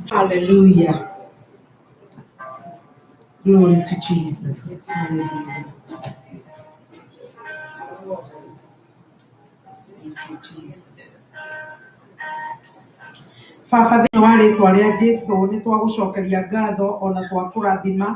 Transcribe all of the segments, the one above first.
Hallelujah. Glory to Jesus. Hallelujah. Thank you, Jesus. Baba thĩinĩ wa rĩtwa rĩa Jesũ nĩ twagũcokeria ngatho ona twakũrathima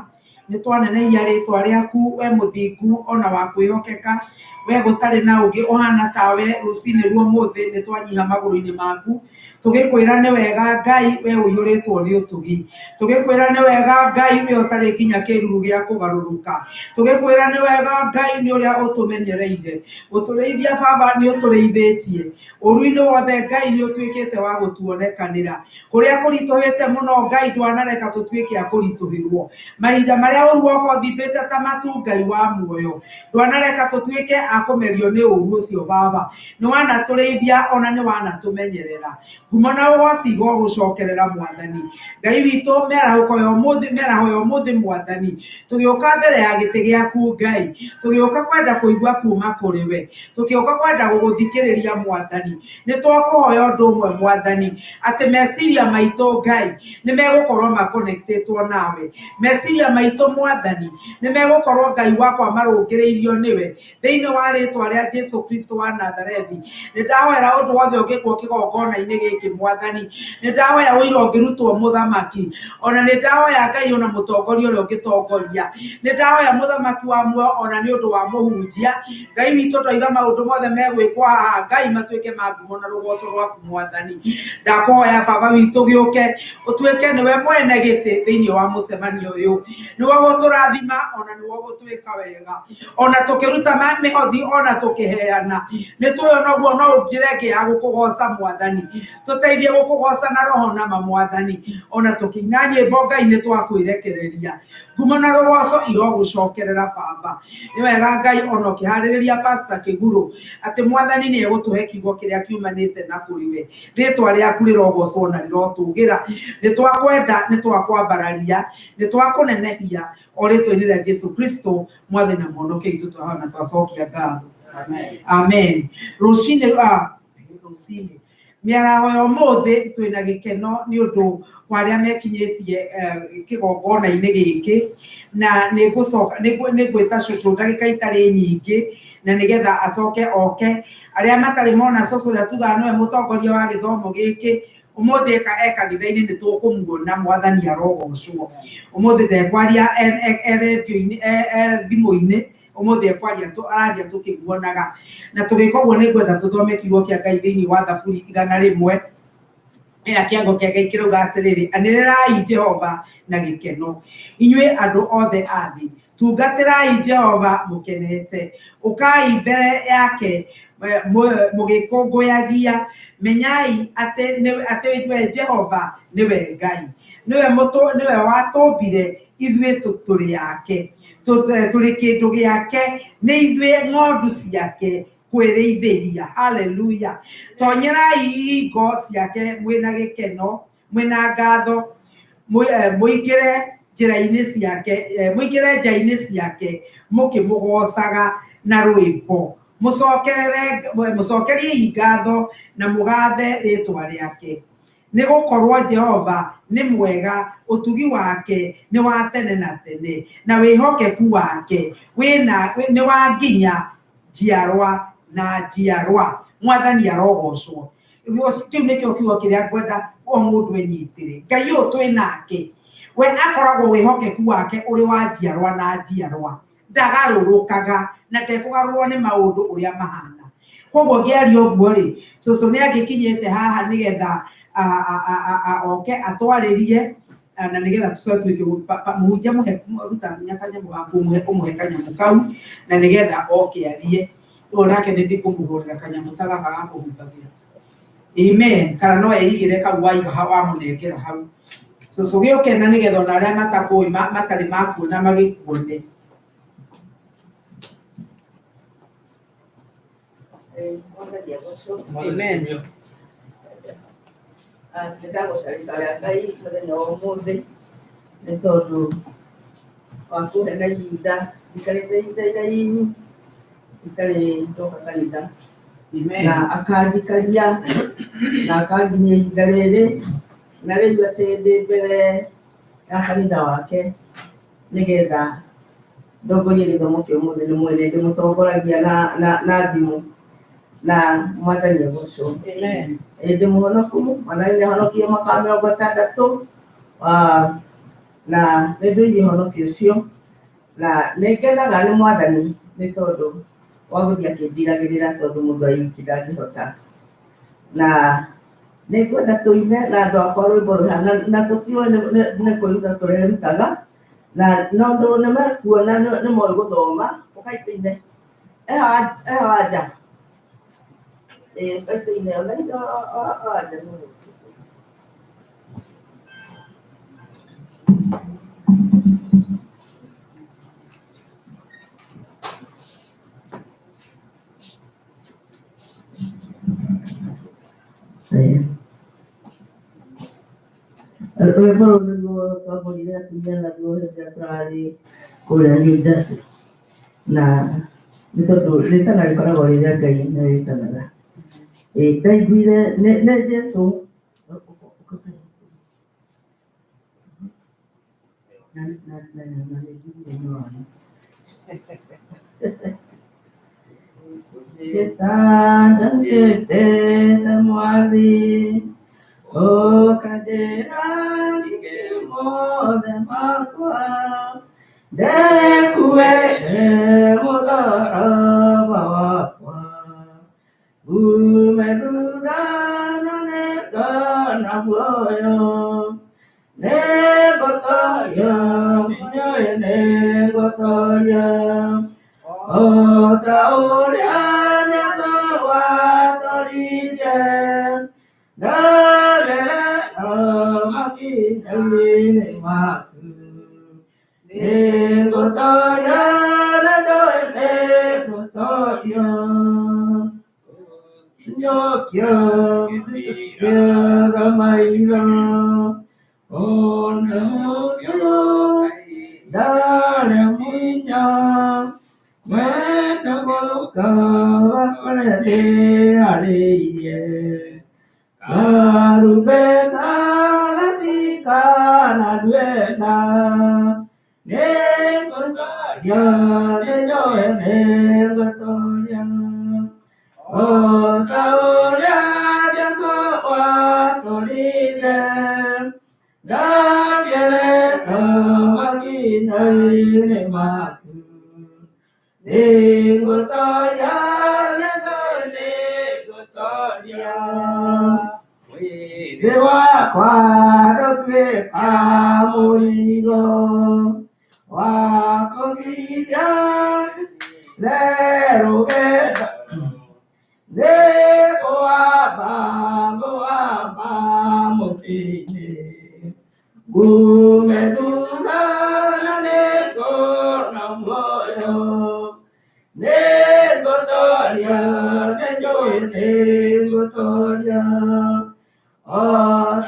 nĩ twanenehia rĩtwa rĩaku we mũthingu ona wa kwĩhokeka we gũtarĩ na ũngĩ ũhana tawe rũcinĩ rwa ũmũthĩ nĩ twanyiha magũrũ-inĩ maku tũgĩkwĩra nĩ wega Ngai we ũiyũrĩtwo nĩ ũtugi tũgĩkwĩra nĩ wega Ngai we ũtarĩ nginya kĩruru gĩa kũgarũrũka tũgĩkwĩra nĩ wega Ngai nĩ ũrĩa ũtũmenyereire gũtũrĩithia Baba nĩ ũtũrĩithĩtie ũru-inĩ wothe Ngai nĩ ũtuĩkĩte wa gũtuonekanĩra kũrĩa kũritũhĩte mũno Ngai ndwanareka tũtuĩke a kũritũhĩrwo mahinda marĩa ũru woka ũthimbĩte ta matu Ngai wa muoyo ndwanareka tũtuĩke a kũmerio nĩ ũru ũcio Baba nĩ wanatũrĩithia ona nĩ wanatũmenyerera ngumo na ũgooci igũgũcokerera Mwathani Ngai witũ mĩaraho ya ũmũthĩ Mwathani tũgĩũka mbere ya gĩtĩ gĩaku Ngai tũgĩũka kwenda kũigua kuma kũrĩ we tũgĩũka kwenda gũgũthikĩrĩria Mwathani nĩ twakũhoya ũndũ ũmwe Mwathani atĩ meciria maitũ Ngai nĩ megũkorwo makonectĩtwo nawe meciria maitũ Mwathani nĩ megũkorwo Ngai wakwa marũngĩrĩirio nĩwe thĩinĩ wa rĩtwa rĩa Jesũ Kristo wa Nazarethi nĩ ndahoera ũndũ wothe ũngĩkwo kĩgongona-inĩ gĩkĩ Mwathani nĩ ndahoya ũira ũngĩrutwo mũthamaki ona nĩ ndahoya Ngai ona mũtongoria ũrĩa ũngĩtongoria nĩ ndahoya mũthamaki wa muoyo ona nĩ ũndũ wa mũhunjia Ngai witũ ndoiga maũndũ mothe megwĩkwo haha Ngai matuĩke ma ngumo na rũgoco rwaku Mwathani ndakũhoya Baba witũ gĩũke ũtuĩke nĩwe mwene gĩtĩ thĩinĩ wa mũcemanio ũyũ nĩwe gũtũrathima ona nĩwe gũtwĩka wega ona tũkĩruta mĩhothi ona tũkĩheana nĩ tũĩ noguo no ũnjĩre ĩngĩ ya gũkũgoca Mwathani tũteithie gũkũgoca na roho na Mwathani ona tũkĩina nyĩmbo Ngai nĩ twakwĩrekereria ngumo na rũgoco irogũcokerera Baba nĩ wega Ngai ona ũkĩharĩrĩria Pastor Kĩgũrũ atĩ Mwathani nĩ egũtũhe kiugo kĩrĩa kiumanĩte na kũrĩ we rĩtwa rĩaku rĩrogocwo na rĩrotũgĩra nĩ twakwenda nĩ twakwambararia nĩ twakũnenehia o rĩtwa-inĩ rĩa Jesũ Kristo Mwathani na Mwonokia witũ twahana twacokia ngatho amen rũcinĩ mĩaraho ya ũmũthĩ twĩna gĩkeno nĩ ũndũ wa arĩa mekinyĩtie kĩgongona-inĩ gĩkĩ na nĩ ngwĩta cũcũ ndagĩka itarĩ nyingĩ na nĩgetha acoke oke arĩa matarĩ mona cũcũ ũrĩa tugaga nĩwe mũtongoria wa gĩthomo gĩkĩ ũmũthĩ e kanitha-inĩ nĩ tũkũmuona Mwathani arogocwo ũmũthĩ ndekwaria redio-inĩ thimũ-inĩ ũmũthĩ araria tũkĩmuonaga na tũgĩka ũguo nĩ ngwenda tũthome kiugo kĩa Ngai thĩinĩ wa Thaburi 100 kĩago kĩake kĩrauga atĩrĩrĩ anĩrĩrai Jehova na gĩkeno inyuĩ andũ othe a thĩ tungatĩrai Jehova mũkenete ũkai mbere yake mũgĩkũngũyagia menyai atĩ we Jehova nĩwe Ngai nĩwe watũmbire ithuĩ tũrĩ yake tũrĩ kĩndũ gĩake nĩ ithuĩ ng'ondu ciake kwĩrĩithĩria haleluya tonyerai ngo ciake mwĩna gĩkeno mwĩna ngatho mũingĩre njĩra-inĩ ciake mũingĩre nja-inĩ ciake mũkĩmũgocaga na rwĩmbo mũcokeriei ngatho na mũgathe rĩtwa rĩake nĩ gũkorwo Jehova nĩ mwega ũtugi wake nĩ wa tene na tene na wĩhokeku wake nĩ wa nginya njiarwa na njiarwa Mwathani arogocwo kĩu nĩkĩo kiugo kĩrĩa ngwenda o mũndũ enyitĩre Ngai ũyũ twĩ nake we akoragwo wĩhokeku wake ũrĩ wa njiarwa na njiarwa ndagarũrũkaga na ndekũgarũrwo nĩ maũndũ ũrĩa mahana koguo ngĩaria ũguo rĩ cũcũ nĩ agĩkinyĩte haha nĩgetha oke atwarĩrie na nĩgetha tũcoke mũhunjia ruta kanyamũ gaku ũmũhe kanyamũ kau na nĩgetha oke arie rĩu nake nĩ ndĩkũmũhũrĩra kanyamũ ta gaka ga kũhumbagĩra amen kana no eigĩre kau wamũnengera hau cũcũ gĩũke na nĩgetha ona arĩa matakũĩ matarĩ makuona magĩkuone amen ndagũcarĩkaria Ngai mũthenya wa ũmũthĩ nĩ tondũ wa kũhe na ihinda itarĩ ihinda iraihu itarĩ ndoka kanitha na akandikaria na akanginyia ihinda rĩrĩ na rĩu atĩ ndĩ mbere ya kanitha wake nĩgetha ndongorie gĩthomo kĩa ũmũthĩ nĩ mwene ndĩmũtongoragia na thimũ na mwathani agocwo. Ndĩ mũhonoku mwathani nĩahonokie mwaka 60 na nĩndũire ũhonokio ũcio na nĩngenaga nĩ mwathani nĩ tondũ wa gũthiĩ akĩndiragĩrĩra tondũ mũndũ aiki ndangĩhota na nĩngwenda tũine na andũ akwa rwĩmbo rũhana na tũtiũĩ nĩ kwĩruta tũrerutaga na nondũ nĩmekuona nĩ moĩ gũthoma ũkaitũine eha nja ũkaitũine ona nja rwĩmbo rũu nĩruo twambũrire atumia naruo hĩndĩ ĩrĩa tũrarĩ kũrĩa New Jersey na nĩ tondũ rĩtana rĩkoragwo rĩrĩa Ngai nĩrĩtanaga ndaiguire nĩ Jesũ Gĩtanda gĩtete mwathi Okaderani mothe makwa ndekue mũtharaba wakwa ume thuthana nĩngona muoyo nĩngũtoria njoe nĩngũtoria o ta ũrĩa Jesũ watoririe makinya-inĩ maku nĩngũtoria na njoe nĩngũtoria nyokio gĩtigaga maitho ona mũndũ ndarĩ mũinya wenda gũka wakore ndĩharĩirie karumbeta gatikana ndwenda nĩngũtoria nĩnjoe nĩngũtoria o ta ũrĩa Jesũ watoririe ndangĩreka makinya-inĩ maku nĩngũtoria Jesũ nĩngũtoria mwĩrĩ wakwa ndũtuĩka mũrigo wa kũgiria rũgendo nĩngũamba mũtĩ-inĩ ngume thutha na nĩngona muoyo nĩngũtoria nĩnjũĩ nĩngũtoria o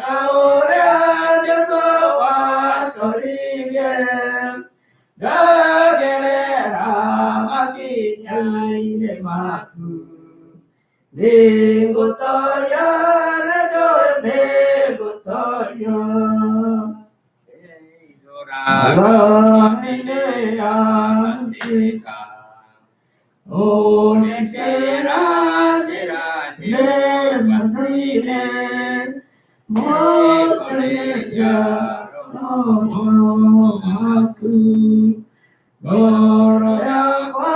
ta ũrĩa Jesũ watoririe ndagerera makinya-inĩ maku nĩngũtoria nĩnjũĩ nĩngũtoria roho-inĩ yanjĩka ũnĩkĩra nĩmathine mokanĩria roho maku ngoro yakwa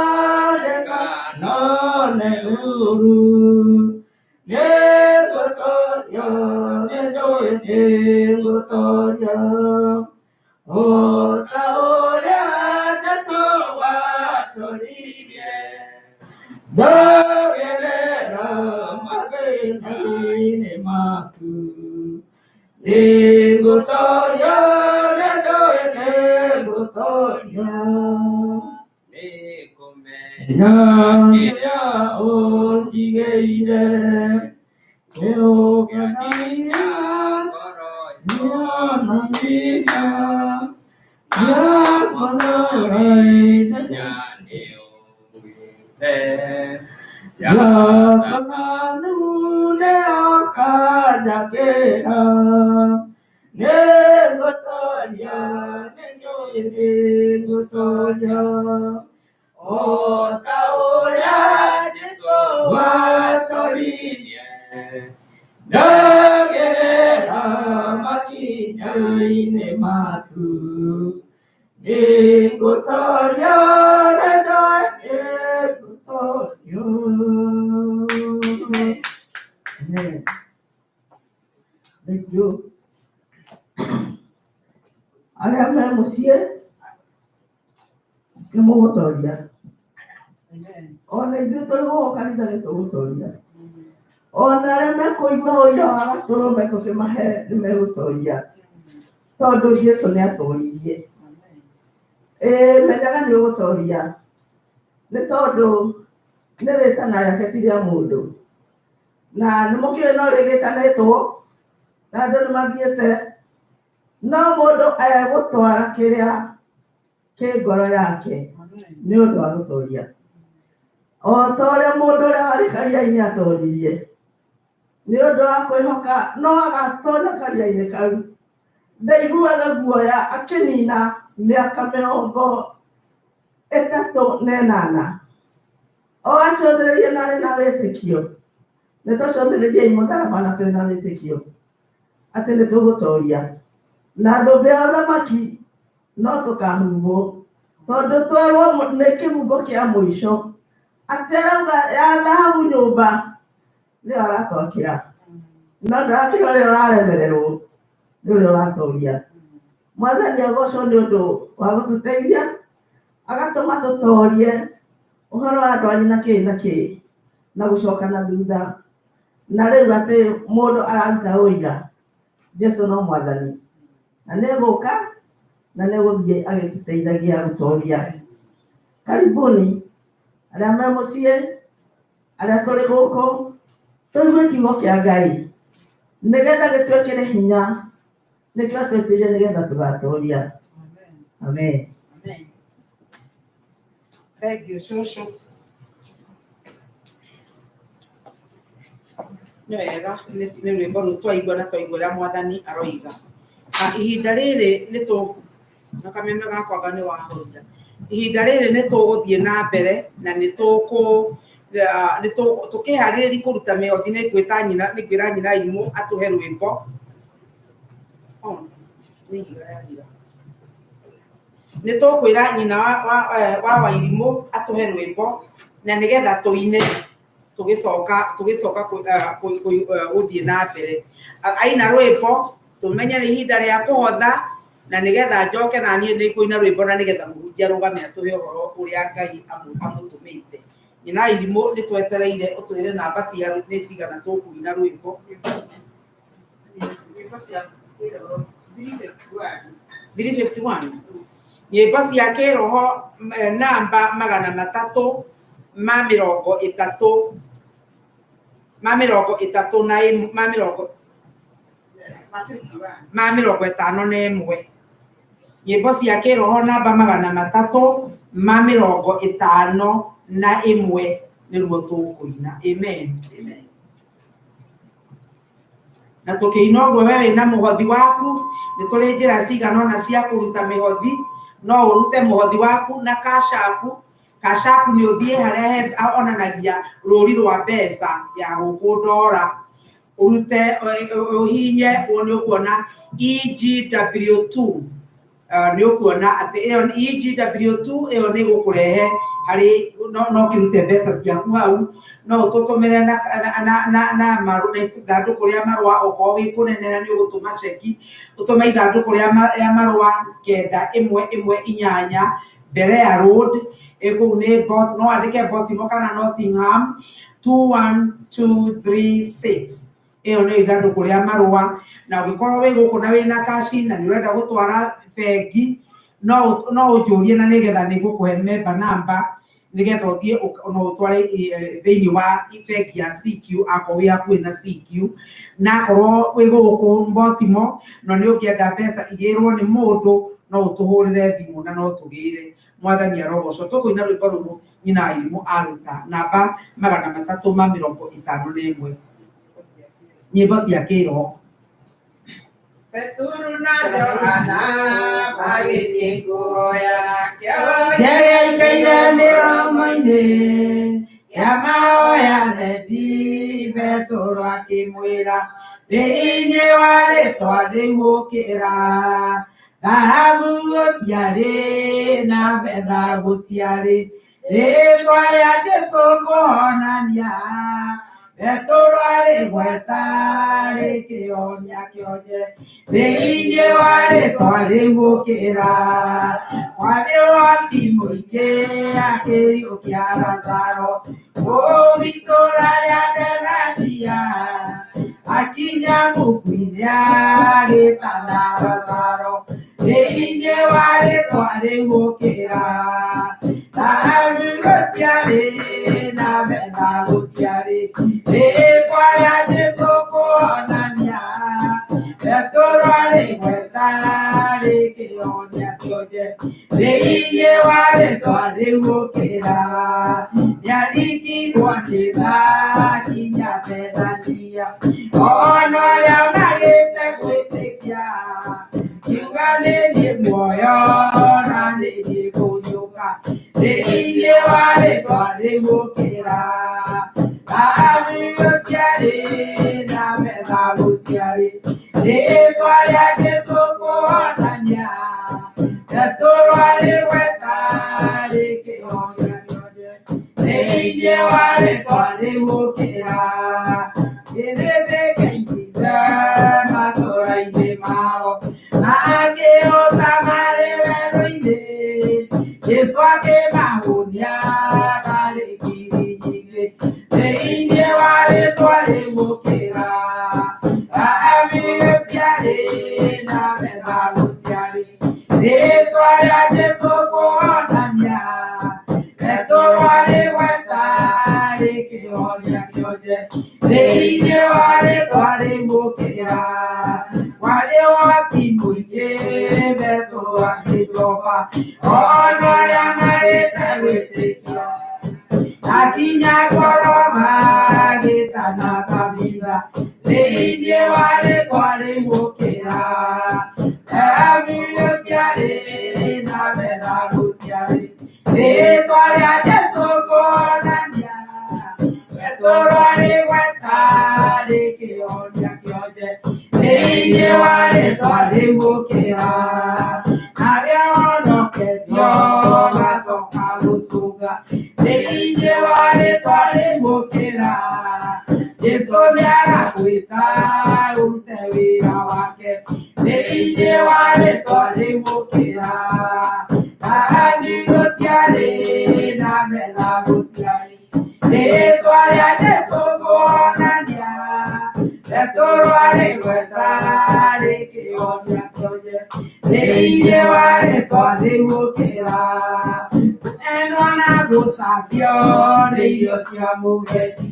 ndĩkanone ũru nĩngũtoria nĩnjũĩ nĩngũtoria o ta ũrĩa Jesũ watoririe ndagerera makinya-inĩ maku nĩngũtoria nĩnjũĩ nĩngũtoria nĩkũmenya kĩrĩa ũnjigĩire kĩũgania ngoro nĩonaniria yakwa no ĩthenya nĩũgwĩte Yakanganu ne akajakera ne gotonya ne yoye gotonya o taoya Jesu watoliye dagera makinya ine matu ne gotonya ne joye gotonya. Amen. Thank you. Arĩa me mũciĩ nĩ mũgũtoria. Ona ithuĩ tũrĩ gũkũ kanitha nĩ tũgũtoria. Ona arĩa mekũigua ũira wa gatũrũme tũkĩmahe nĩ megũtoria. Tondũ Jesũ nĩ atũririe. Menyaga nĩ ũgũtoria. Nĩ tondũ nĩ rĩtana rĩake ti rĩa mũndũ. Na nĩ mũkĩũĩ no rĩgĩtanĩtwo na andũ nĩ mathiĩte no mũndũ egũtwara kĩrĩa kĩ ngoro yake nĩ ũndũ wa gũtoria. O ta ũrĩa mũndũ ũrĩa warĩ karia-inĩ atoririe nĩ ũndũ wa kwĩhoka no agatonya karia-inĩ kau ndaiguaga guoya akĩnina mĩaka 38 o acũthĩrĩrie na arĩ na wĩtĩkio. Nĩ tũcũthĩrĩriei mũtharaba na tũrĩ na wĩtĩkio atĩ nĩ tũgũtoria na ndũmbĩ ya ũthamaki no tũkahumbwo tondũ twerwo nĩ kĩbungo kĩa mũico atĩ arauga ya thahabu nyũmba nĩyo aratwakĩra no ndarakĩra ũrĩa ũraremererwo nĩ ũrĩa ũratoria. Mwathani agocwo nĩ ũndũ wa gũtũteithia agatũma tũtorie ũhoro wa ndwari na kĩĩ na gũcoka na thutha na rĩu atĩ mũndũ araruta ũira Jesũ no mwathani na nĩ egũka na nĩ egũthiĩ agĩtũteithagia gũtoria. Karibuni arĩa me mũciĩ arĩa tũrĩ gũkũ tũigue kiugo kĩa Ngai nĩgetha gĩtwĩkĩre hinya nĩkĩo twĩtĩire nĩgetha tũgatoria. Amen. Thank you, Shosho. Nĩ wega nĩ rwĩmbo rũu twaigua na twaigua ũrĩa Mwathani aroiga. Ihinda rĩrĩ na kameme gakwanga nĩ wahoria. Ihinda rĩrĩ nĩ tũgũthiĩ na mbere na nĩ tũkĩharĩrĩria kũruta mĩhothi. Nĩ ngwĩra nyina Irimũ atũhe rwĩmbo. Nĩ tũkwĩra nyina wa Wairimũ atũhe rwĩmbo na nĩgetha tũine tũgĩcoka gũthiĩ na mbere. Aina rwĩmbo tũmenye nĩ ihinda rĩa kũhotha na nĩgetha njoke na niĩ nĩ kũina rwĩmbo na nĩgetha mũhunjia arũgame atũhe ũhoro ũrĩa Ngai amũtũmĩte. Nyina Irimũ nĩ twetereire ũtwĩre namba nĩ cigana tũkũina rwĩmbo. 351 nyĩmbo cia kĩroho namba 351 nyĩmbo cia kĩroho namba 351 nĩruo tũkũina. Amen. Na tũkĩina ũguo we wĩna mũhothi waku nĩ tũrĩ njĩra cigana ũna cia kũruta mĩhothi. No ũrute mũhothi waku na Cash App nĩ ũthiĩ harĩa onanagia rũri rwa mbeca ya gũkũ ndora ũrute ũhinye nĩ ũkuona EGW2 nĩ ũkuona atĩ EGW2 ĩyo nĩ gũkũrehe harĩ no kĩrute mbeca ciaku hau. No ũtũtũmĩre na ithandũkũ rĩa marũa okorwo wĩ kũnene na nĩ ũgũtũma ceki ũtũme ithandũkũ rĩa marũa 9118 Berea Road kũu nĩ no wandĩke Baltimore kana Nottingham 21236. Ĩyo nĩ ithandũkũ rĩa marũa. Na ũngĩkorwo wĩ gũkũ na wĩna cash na nĩ ũrenda gũtwara bengi no ũnjũrie na nĩgetha nĩ ngũkũhe member number nĩgetha ũthiĩ no ũtware thĩinĩ wa bengi ya CQ akorwo wĩ hakuhĩ na CQ. Na akorwo wĩ gũkũ Baltimore no nĩ ũngĩenda mbeca igĩrwo nĩ mũndũ no ũtũhũrĩre thimũ na no tũgĩre. Mwathani arogocwo. Tũkũina rwĩmbo rũrũ nyina irimu aruta namba 351 nyimbo cia kiroho. Peturu na Johana magĩthiĩ kuhoya Kĩrĩa ikaire mĩromo-inĩ ya mahoya thendi Petũrũ akĩmwĩra thĩinĩ wa rĩtwa rĩu ũkĩra thahabu gũtiarĩ na betha gũtiarĩ rĩtwa rĩa Jesũ kũhonania Petũrũ arĩgweta rĩkĩonia kĩonje thĩinĩ wa rĩtwa rĩu ũkĩra kwarĩ ũhoti mũingĩ akĩriũkia Lazaro kũu itũũra rĩa Bethania akinya mũku-inĩ agĩtana Lazaro thĩinĩ wa rĩtwa rĩu ũkĩra thahabu gũtiarĩ na betha gũtiarĩ rĩtwa rĩa Jesũ kũhonania Petũrũ arĩgweta rĩkĩonia kĩonje thĩinĩ wa rĩtwa rĩu ũkĩra nĩarigirwo nĩ tha kinya Bethania ona ũrĩa magĩte gwĩtĩkia kiuga nĩ niĩ muoyo na nĩ niĩ kũriũka thĩinĩ wa rĩtwa rĩu ũkĩra thahabu gũtiarĩ na betha gũtiarĩ rĩtwa rĩa Jesũ kũhonania Petũrũ arĩgweta rĩkĩonia kĩonje thĩinĩ wa rĩtwa rĩu ũkĩra gĩthĩgĩkĩingire matũũra-inĩ mao makĩhũta marĩ werũ-inĩ Jesũ akĩmahũnia marĩ ngiri nyingĩ thĩinĩ wa rĩtwa rĩu ũkĩra thahabu gũtiarĩ na betha gũtiarĩ rĩtwa rĩa Jesũ kũhonania Petũrũ arĩgweta rĩkĩonia kĩonje thĩinĩ wa rĩtwa rĩu ũkĩra warĩ ũhoti mũingĩ Petũrũ akĩnjoba ona ũrĩa magĩte gwĩtĩkia akinya ngoro magĩtana Tabitha thĩinĩ wa rĩtwa rĩu ũkĩra thahabu gũtiarĩ na betha gũtiarĩ rĩtwa rĩa Jesũ kũhonania Petũrũ arĩgweta rĩkĩonia kĩonje thĩinĩ wa rĩtwa rĩu ũkĩra nawe honoketio gacoka gũcũnga thĩinĩ wa rĩtwa rĩu ũkĩra Jesũ nĩaragwĩta ũrute wĩra wake thĩinĩ wa rĩtwa rĩu ũkĩra thahabu gũtiarĩ na betha gũtiarĩ rĩtwa rĩa Jesũ kũhonania Petũrũ arĩgweta rĩkĩonia kĩonje thĩinĩ wa rĩtwa rĩu ũkĩra enwa na gũcambio nĩ irio cia mũgendi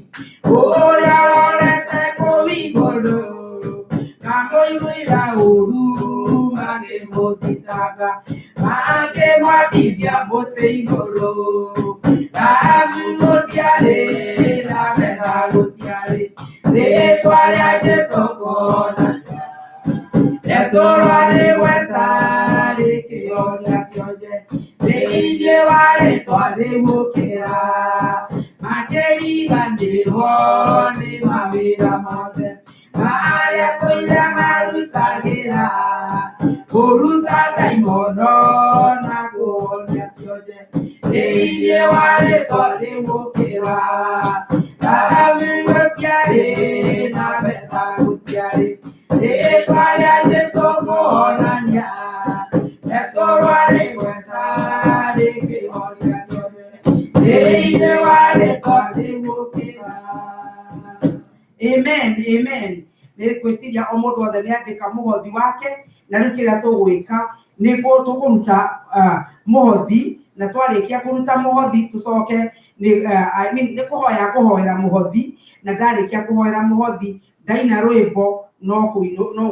ũrĩa ũrorete kũu igũrũ kamũiguĩra ũru makĩmũthitanga makĩmwambithia mũtĩ igũrũ thahabu gũtiarĩ na betha gũtiarĩ rĩtwa rĩa Jesũ kũhonania Petũrũ arĩgweta rĩkĩonia kĩonje thĩinĩ wa rĩtwa rĩu ũkĩra makĩriganĩrwo nĩ mawĩra mothe marĩa tũire marutagĩra kũruta ndaimono na kũhonia kĩonje thĩinĩ wa rĩtwa rĩu ũkĩra thahabu gũtiarĩ na betha gũtiarĩ rĩtwa rĩa Jesũ kũhonania Petũrũ arĩgweta rĩkĩonia kĩonje thĩinĩ wa rĩtwa rĩu ũkĩra. Amen, amen. Nĩngwĩciria o mũndũ othe nĩandĩka mũhothi wake na rĩu kĩrĩa tũgwĩka nĩ tũkũruta mũhothi na twarĩkia kũruta mũhothi tũcoke nĩ kũhoya kũhoera mũhothi na ndarĩkia kũhoera mũhothi ndaina rwĩmbo no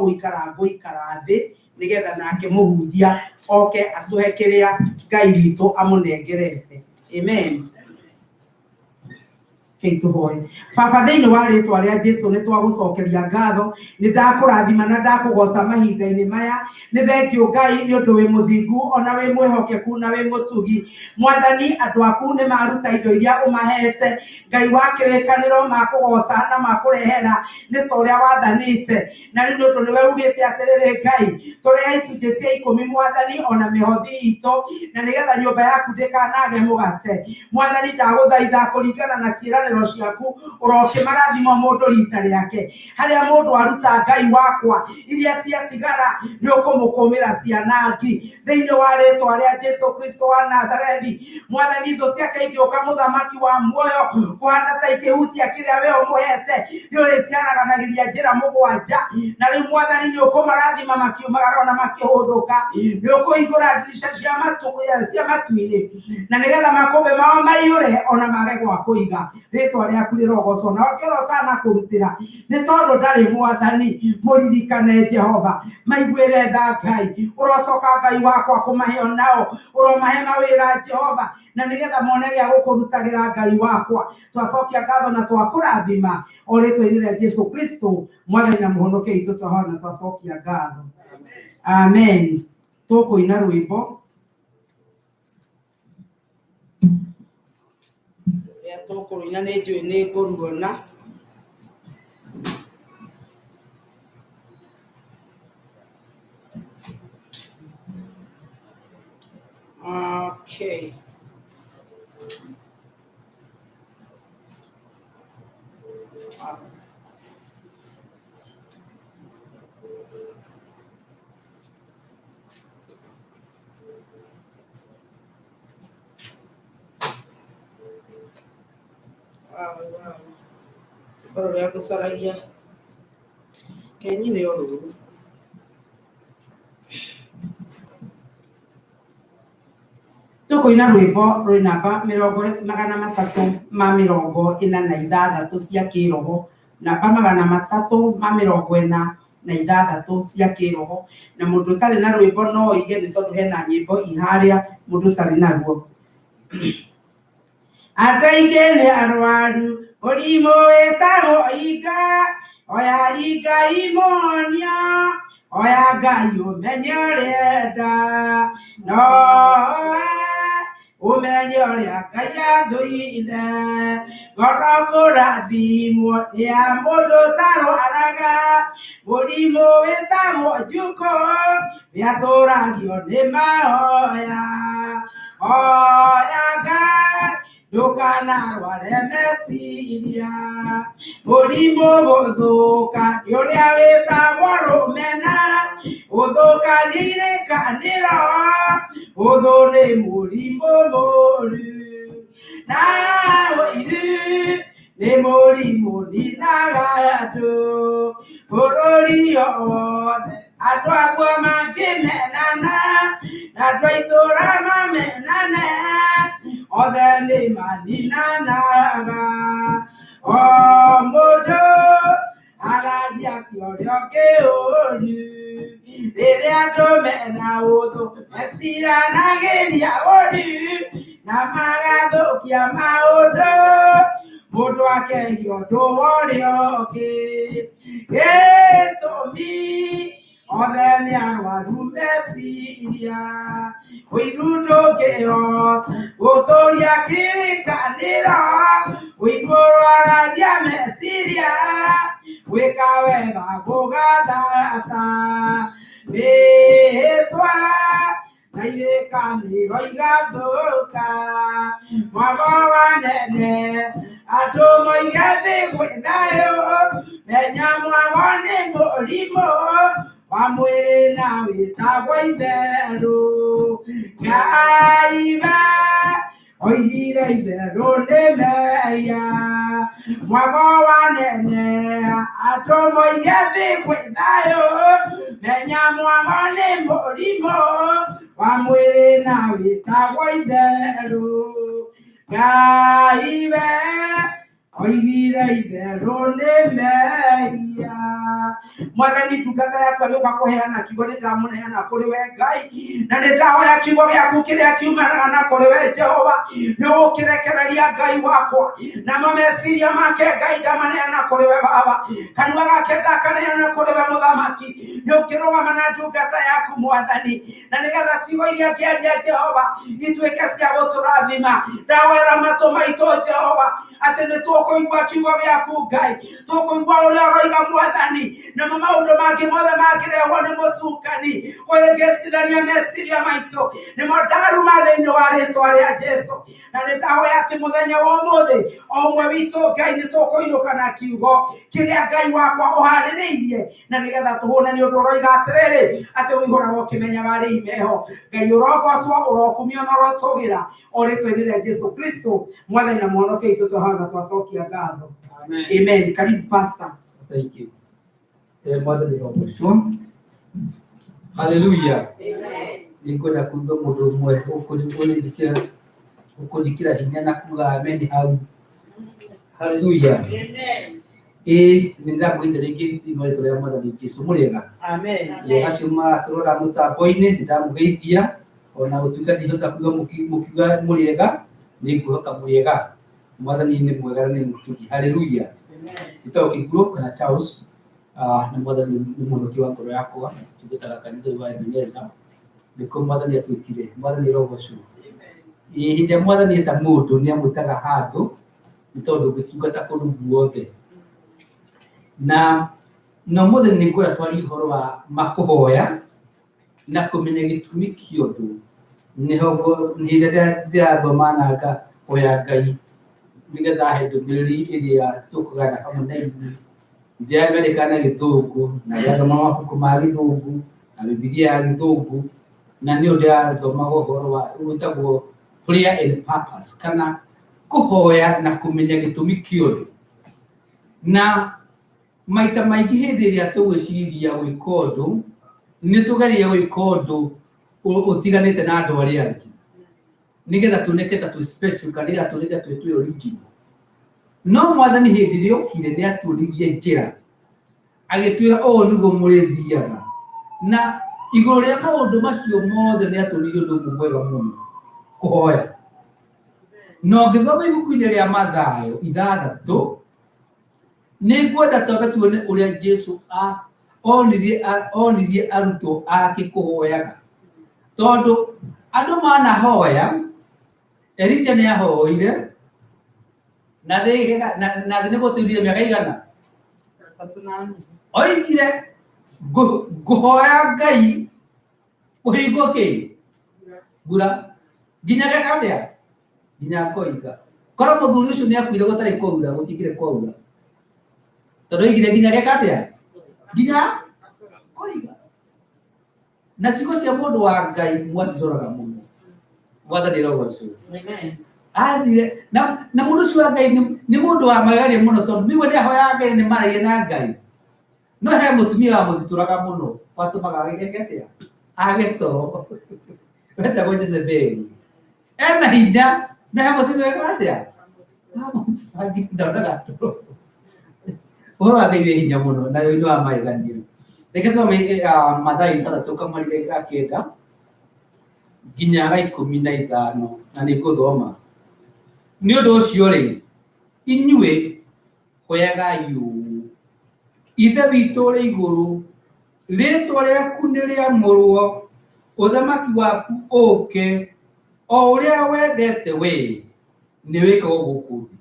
gũikara ngũikara thĩ nĩgetha nake mũhunjia oke atũhe kĩrĩa Ngai witũ amũnengerete. Amen. Keituhoe baba thĩinĩ wa rĩtwa rĩa Jesũ nĩ twagũcokeria ngatho nĩ ndakũrathima na ndakũgoca mahinda-inĩ maya nĩ thengio Ngai nĩ ũndũ wĩ mũthingu ona wĩ mwĩhokeku na wĩ mũtugi Mwathani andũ aku nĩ maruta indo iria ũmahete Ngai wa kĩrĩkanĩro makũgoca na makũrehera nĩ ta ũrĩa wathanĩte na rĩu nĩ ũndũ nĩwe ugĩte atĩrĩrĩ Ngai tũrĩa icunjĩ cia 10 Mwathani ona mĩhothi itũ na nĩgetha nyũmba yaku ndĩkanage mũgate Mwathani ndagũthaitha kũringana na ciĩranĩro ciaku ũroke marathimo mũndũ rita rĩake harĩa mũndũ aruta Ngai wakwa iria ciatigara nĩ ũkũmũkũmĩra cianangi thĩinĩ wa rĩtwa rĩa Jesũ Kristo wa Nazarethi Mwathani thũ ciake ingĩũka mũthamaki wa muoyo kũhana ta ikĩhutia kĩrĩa we ũmũhete nĩ ũrĩciaraganagĩria njĩra mũgwanja na rĩu Mwathani nĩ ũkũmarathima makiumagara ona makĩhũndũka nĩ ũkũhingũra ndirica cia matu-inĩ na nĩgetha makũmbĩ mao maiyũre ona mage gwa kũiga rĩtwa rĩaku rĩrogocwo na ũkĩrwo ũtanakũrutĩra nĩ tondũ ndarĩ Mwathani mũririkane Jehova maiguĩre tha Ngai ũrocoka Ngai wakwa kũmahe onao ũromahe mawĩra Jehova na nĩgetha mone gĩa gũkũrutagĩra Ngai wakwa twacokia ngatho na twakũrathima o rĩtwa-inĩ rĩa Jesũ Kristo Mwathani na mũhonokia witũ twahoya na twacokia ngatho amen tũkũina rwĩmbo tũkũrũina nĩ njũĩ nĩ ngũruona okay Pero voy a empezar ahí. Que ni me oro. Tukoina rwĩmbo rwĩnamba magana matatũ ma mĩrongo ĩna na ithathatũ cia kĩroho namba magana matatũ ma mĩrongo ĩna na ithathatũ cia kĩroho na mũndũ ũtarĩ na rwĩmbo no oige nĩ tondũ hena nyĩmbo iharĩa mũndũ ũtarĩ naruo andũ aingĩ nĩ arwaru mũrimũ wĩtagwo inga oya inga imonia oya Ngai ũmenye ũrĩenda no ũmenye ũrĩa Ngai athũire ngoro kũrathimwo nĩ ya mũndũ ũtarwaraga mũrimũ wĩtagwo njuko nĩatũragio nĩ mahoya oya Ngai ndũkanarware meciria mũrimũ gũthũka nĩ ũrĩa wĩtagwo rũmena gũthũkagia irĩkanĩro ũthũ nĩ mũrimũ mũru na ũiru nĩ mũrimũ ninaga andũ bũrũri o wothe andũ aguo mangĩmenana na andũ a itũũra mamenane othe nĩ maninanaga o mũndũ aragia ciorĩa kĩũru rĩrĩa andũ mena ũthũ meciranagĩria ũru na magathũkia maũndũ mũndũ akeria ũndũ ũrĩa ũngĩ gĩtũmi othe nĩ arwaru meciria ũiru ndũngĩhota gũtũũria kĩrĩkanĩro ũigũrũ aragia meciria gwĩka wega gũgathata mĩhĩtwa na irĩkanĩro igathũka mwago wanene andũ moige thĩ gwĩ thayũ menya mwago nĩ mũrimũ wa mwĩrĩ na wĩtagwo itherũ Ngai we oigire itherũ nĩ meya mwago wanene andũ moige thĩ gwĩ thayũ menya mwago nĩ mũrimũ wa mwĩrĩ na wĩtagwo itherũ Ngai we oigira itherũ nĩ mehia. Mwathani ndungata yakwa yũka kũheana kiugo nĩndamũneana kũrĩ we Ngai, na nĩndahoya kiugo gĩaku kĩrĩa kiumanaga na kũrĩ we Jehova nĩũgũkĩrekereria Ngai wakwa, namo meciria make Ngai ndamaneana kũrĩ we Baba, kanua gake ndakaneana kũrĩ we Mũthamaki. Nĩũkĩrũgama na ndungata yaku Mwathani, na nĩgetha ciugo iria ngĩaria Jehova ituĩke cia gũtũrathima. Ndahoera matũ maitũ Jehova atĩ nĩtũkũigua kiugo gĩaku Ngai, tũkũigua ũrĩa ũroiga Mwathani, namo maũndũ mangĩ mothe mangĩrehwo nĩ mũcukani gũgĩcithania meciria maitũ nĩmo ndaruma thĩinĩ wa rĩtwa rĩa Jesũ. Na nĩndahoya atĩ mũthenya wa ũmũthĩ o ũmwe witũ Ngai nĩtũkũinũka na kiugo kĩrĩa Ngai wakwa ũharĩrĩirie, na nĩgetha tũhũne nĩ ũndũ ũroiga atĩrĩrĩ atĩ wĩihũraga ũkĩmenyaga arĩ imeho. Ngai ũrogocwo, ũrokumio na ũrotũgĩra o rĩtwa-inĩ rĩa Jesũ Kristo Mwathani na Mwonokia witũ twahana twacokia ngatho. Amen. Karibu Pastor. Thank you. Mwathani rogoco. Hallelujah. Amen. Nikwenda kuuga mũndũ ũmwe ũkũnjĩkĩra hinya na kuuga amen hau. Hallelujah. Amen. Nĩndamwĩte rĩngĩ thĩinĩ wa rĩtwa rĩa Mwathani Jesũ mũrĩega. Amen. Aciuma tũrora mũtambo-inĩ nĩndamũgeithia, ona gũtuĩka ndihota kuuga mũkiuga mũrĩega, nĩngũhoka mũrĩega. Mwathani nĩ mwega na nĩ mũtugi. Hallelujah. Gĩtagwo Kĩguro kana Charles, na Mwathani nĩ mũhonokia wa ngoro yakwa, tungataga kanitha wa Ebenezer. Nĩkuo Mwathani atwĩtire. Mwathani rogocwo. Hĩndĩ ĩrĩa Mwathani eta mũndũ nĩamwĩtaga handũ, nĩ tondũ ũngĩtungata kũndũ guothe. Na ũmũthĩ nĩngwenda twarie ũhoro wa makũhoya na kũmenya gĩtũmi kĩa ũndũ. Nĩho hĩndĩ ndĩrathoma na ngahoya Ngai nĩgetha he ndũmĩrĩri ĩrĩa tũkũgana hamwe na inyuĩ. Ndĩramerĩka na Gĩthũngũ na ndĩrathoma mabuku ma Gĩthũngũ na Bibilia ya Gĩthũngũ, na nĩyo ndĩrathomaga ũhoro wa wĩtagwo prayer and purpose, kana kũhoya na kũmenya gĩtũmi kĩa ũndũ. Na maita maingĩ hĩndĩ ĩrĩa tũgwĩciria gwĩka ũndũ nĩtũgeria gwĩka ũndũ ũtiganĩte na andũ arĩa angĩ, nĩgetha tuoneke ta twĩ special kana nĩgetha tuoneke twĩ original. No Mwathani hĩndĩ ĩrĩa okire nĩatuonirie njĩra, agĩtwĩra ũũ nĩguo mũrĩthiaga, na igũrũ rĩa maũndũ macio mothe nĩatuonirie ũndũ ũmwe mwega mũno: kũhoya. Na ũngĩthoma ibuku-inĩ rĩa Mathayo 6, nĩngwenda twambe tuone ũrĩa Jesũ onirie arutwo ake kũhoyaga, tondũ andũ manahoya. Elija nĩahoire na thĩ nĩgũtũire mĩaka igana. Oigire ngũhoya Ngai kũhingwo kĩ? Mbura. Nginya geka atĩa? Nginya koiga. Korwo mũthuri ũcio nĩakuire gũtarĩ kwaura, gũtikĩrĩ kwaura, tondũ oigire nginya geka atĩa? Nginya koiga. Na ciugo cia mũndũ wa Ngai mwaciroraga mũno. Mwathani rogocwo. Amen. Athire na mũndũ ũcio wa Ngai nĩ mũndũ wa magegania mũno, tondũ nĩwe nĩahoyaga Ngai nĩmaragia na Ngai. No he mũtumia wa mũthitũraga mũno watũmaga agĩke atĩa? Age toro. Wetagwo Jezebeli. Ena hinya na he mũtumia wega atĩa? Ndonaga toro. Ũhoro wa Ngai wĩ hinya mũno na nĩ wa magegania. Reke thome Mathayo 6 kamari ga 9 nginya ga 15, na nĩngũthoma. Nĩ ũndũ ũcio rĩ, inyuĩ hoyagai ũũ: Ithe witũ ũrĩ igũrũ, rĩĩtwa rĩaku nĩrĩamũrwo, ũthamaki waku ũũke, o ũrĩa wendete we nĩwĩkagwo gũkũ thĩ,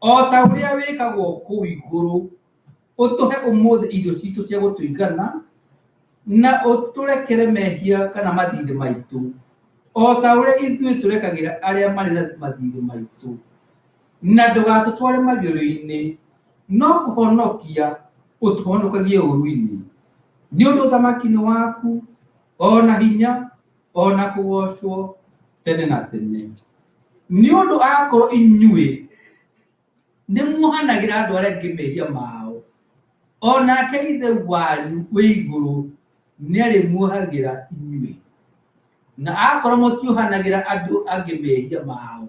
o ta ũrĩa wĩkagwo kũu igũrũ. Ũtũhe ũmũthĩ irio citũ cia gũtũigana, na ũtũrekere mehia kana mathirĩ maitũ, o ta ũrĩa ithuĩ tũrekagĩra arĩa marĩ na mathirĩ maitũ, na ndũgatũtware magerio-inĩ, no kũhonokia ũtũhonokagie ũũru-inĩ. Nĩ ũndũ ũthamaki nĩ waku, ona hinya, ona kũgocwo tene na tene. Nĩ ũndũ agakorwo inyuĩ nĩmuohanagĩra andũ arĩa angĩ mehia mao, onake Ithe wanyu wĩ igũrũ nĩarĩmuohagĩra inyuĩ. Na akorwo mũtiohanagĩra andũ angĩ mehia mao,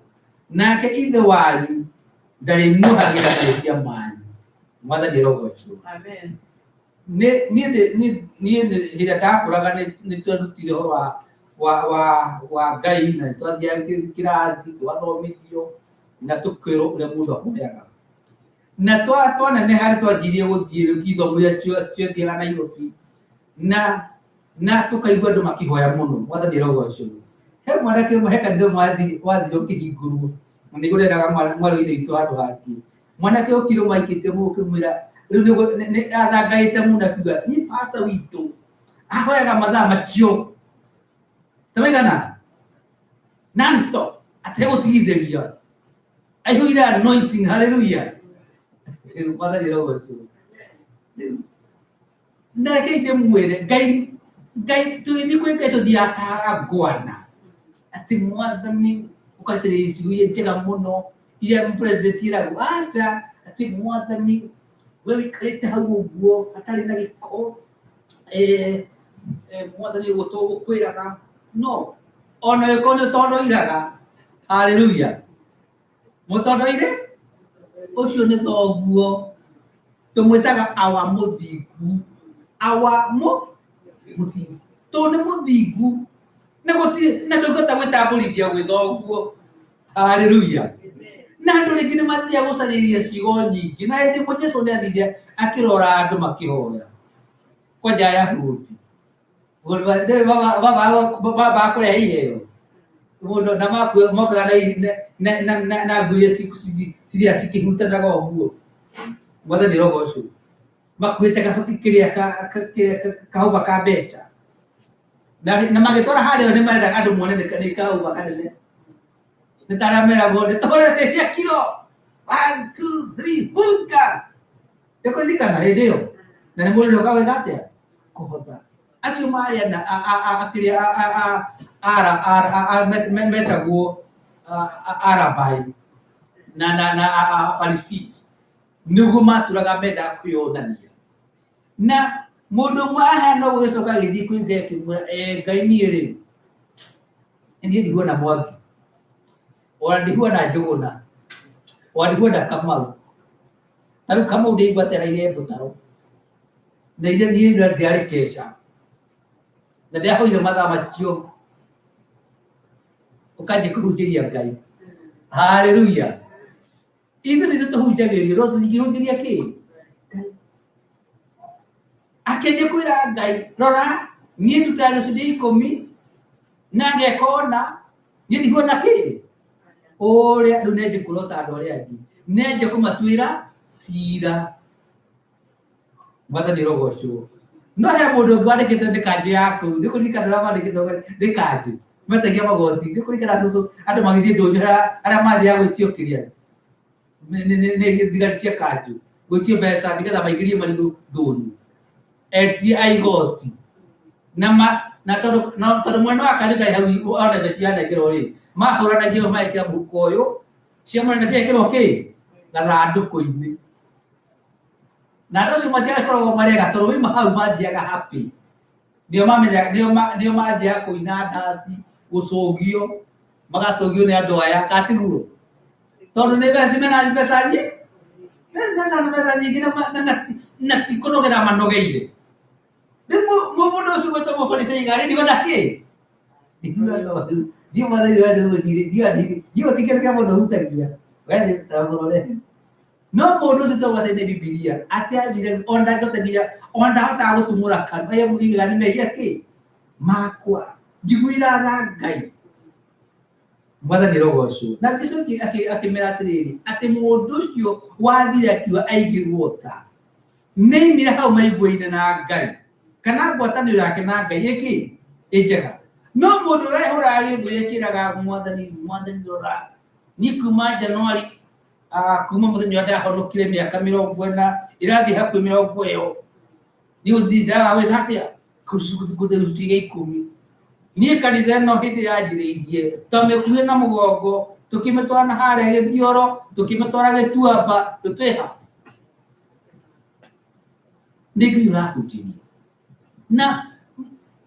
nake Ithe wanyu ndarĩ muohagĩra mehia manyu. Mwathani arogocwo. Amen. Niĩ hĩndĩ ndakũraga nĩ twerutire ũhoro wa Ngai na twathiaga kĩrathi twathomithio na tũkĩrwo ũrĩa mũndũ ahoyaga. Na twaneneha nĩ twanjirie gũthiĩ ithomo iria ciathiaga Nairobi na tũkaigua andũ makĩhoya mũno. Mwathani arogocwo. He mwanake ũmwe he kanitha wathire ũkĩhingũrwo na nĩguo ndendaga mwarĩ wa ithe witũ handũ hangĩ. Mwanake ũkire maikĩte mũkĩmwĩra rĩu nĩ athangaĩte mũno akiuga niĩ pastor witũ ahoyaga mathaa macio tamaigana non-stop ategũtigithĩria aihũire anointing. Hallelujah. Mwathani arogocwo. Na reke ndĩmwĩre Ngai tũgĩthiĩ kwĩ Ngai tũthiaga ngwana atĩ Mwathani ũkacĩrĩria icigo iria njega mũno iria president eragwo aca atĩ Mwathani we wĩikarĩte hau ũguo hatarĩ na gĩko Mwathani ũguo tũgũkwĩraga no ona wĩkorwo nĩ ũtondoiraga. Hallelujah. Mũtondoire ũcio nĩ thoguo tũmwĩtaga awa mũthingu. Awa mũthingu tondũ nĩ mũthingu na gũtirĩ na ndũngĩhota gwĩtambũrithia gwĩ thoguo. Hallelujah. Na andũ rĩngĩ nĩ mathiaga gũcarĩria ciugo nyingĩ na hĩndĩ ĩmwe Jesũ nĩ athire akĩrora andũ makĩhoya kwa nja ya huti baba kũrĩa iheo mũndũ na mokaga na ngui iria cikĩhutanaga ũguo. Mwathani arogocwo. Makuĩte kĩrĩa kahũba ka mbeca na magĩtwara harĩa nĩ marenda andũ mone nĩ kahũba kanene. Nĩ ta arĩa meragwo nĩ tũhũre cia kiro 1 2 3 bunga. Nĩkũririkana hĩndĩ ĩyo na nĩ mũndũ ũka wĩka atĩa kũhotha acio marĩa na akĩrĩa metagwo Arabai na Pharisees nĩguo matũraga menda kwĩyonania. Na mũndũ ũmwe ahana ũguo gĩcoka gĩthiĩ kwĩ Ngai akĩmwĩra Ngai niĩ rĩ niĩ ndiguona Mwangi ona ndiguona Njũgũna ona ndiguona Kamau. Ta rĩu Kamau ndĩigua ateraire mbũtaro na iria niĩ ndiarĩ keca na ndiahoire mathaa macio ũkanjĩ kũhunjĩria Ngai. Hallelujah. Ithuĩ nĩ tũhunjagĩrio no tũtingĩhunjĩria kĩ akĩnjĩ kwĩra Ngai rora niĩ ndutaga gĩcunjĩ 10 na ngekona niĩ ndiguona kĩ ũrĩa rĩu nĩnjĩ kũrota andũ arĩa angĩ nĩnjĩ kũmatuĩra cira. Mwathani arogocwo. No he mũndũ ũngĩ wandĩkĩtwo nĩ kanjũ ya kũu nĩ kũririkana ũrĩa wandĩkĩtwo nĩ kanjũ metagia magoti nĩ kũririkana cũcũ andũ magĩthiĩ ndũnyũ arĩa mathiaga gwĩtio kĩrĩa nĩ thigari cia kanjũ gwĩtio mbeca nĩgetha maingĩrie marigũ ndũnyũ etia aigoti na tondũ mwena wa kanjũ ndaĩ hau ona mbeca cianengerwo rĩ mahũranagio magĩkĩra mũhuko ũyũ cia mwena ciekĩrwo kĩ gathandũkũ-inĩ na andũ acio matiakoragwo marega tondũ wĩ hau mathiaga happy. Nĩo manjĩra kũina ndaci gũcũngio magacũngio nĩ andũ aya katiguo tondũ nĩ mbeca nyingĩ na ti kũnogera manogeire. Rĩu mũndũ ũcio gwĩtwo mũbaricai garĩ ndiona kĩ ndiũ mathai ndiũ tikĩrĩkia mũndũ hutagia wee tamũrore no mũndũ ũcio tauga atĩ nĩ Bibilia atĩ anjire ona ndahotaga gũtumũra kanua aya mũigaga nĩ mehia kĩ makwa njiguĩra tha Ngai. Mwathani arogocwo. Na Jesũ akĩmera atĩrĩrĩ atĩ mũndũ ũcio wathire akiuga aigĩrwo ta nĩaumire hau maiguaine na Ngai kana ngwatanĩro yake na Ngai ĩkĩ ĩnjega. No mũndũ wehũraga gĩthũri akĩraga Mwathani rora niĩ kuma Januari kuma mũthenya ndahonokire mĩaka 40 irathiĩ hakuhĩ 40 nĩ ũthindaga wĩka atĩa gũthĩrũciga 10 niĩ kanitha ĩno hĩndĩ yanjĩrĩirie twamĩkuire na mũgongo tũkĩmĩtwara na harĩa Gĩthioro tũkĩmĩtwara Gĩtuamba twĩha nĩ Ngai ũrahunjirie. Na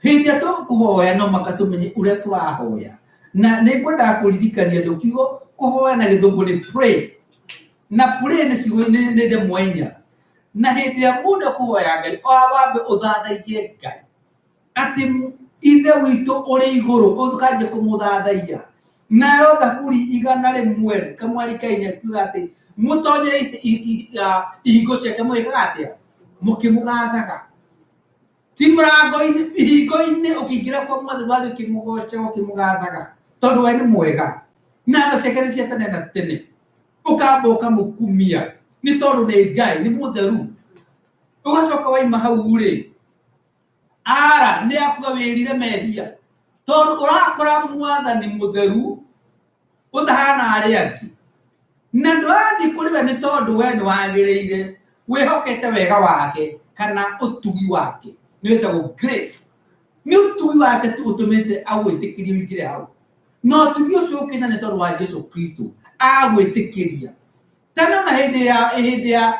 hĩndĩ ĩrĩa tũkũhoya no mũhaka tũmenye ũrĩa tũrahoya na nĩ ngwendaga kũririkania andũ kiugo kũhoya na Gĩthũngũ nĩ pray na purene siwe ne de mwenya na hedi ya muda kuwa ya Ngai wabe uthathairie Ngai ati ithe witũ ũrĩ igũrũ ũkanjie kũmũthathaiya nayo thaburi 100 kamwarikaine kuga atĩ mũtonyere ihingo ciake mwĩkaga atĩa mũkĩmũgathaga ti mũrango-inĩ ihingo-inĩ ũkĩingĩra kwa mwathani wathi ũkĩmũgocaga ũkĩmũgathaga tondũ we nĩ mwega na tha ciake nĩ cia tene na tene ũkamba ũkamũkumia nĩ tondũ nĩ Ngai nĩ mũtheru ũgacoka waima hau rĩ ara nĩ akuga wĩrire mehia tondũ ũrakora mwathani mũtheru ũtahana arĩa angĩ na ndũrathiĩ kũrĩ we nĩ tondũ we nĩ wagĩrĩire wĩhokete wega wake kana ũtugi wake nĩ wĩtagwo grace nĩ ũtugi wake tu ũtũmĩte agwĩtĩkĩrie wĩingĩre hau no ũtugi ũcio ũkĩna nĩ tondũ wa Jesu Kristo agwĩtĩkĩria tena na hĩndĩ ya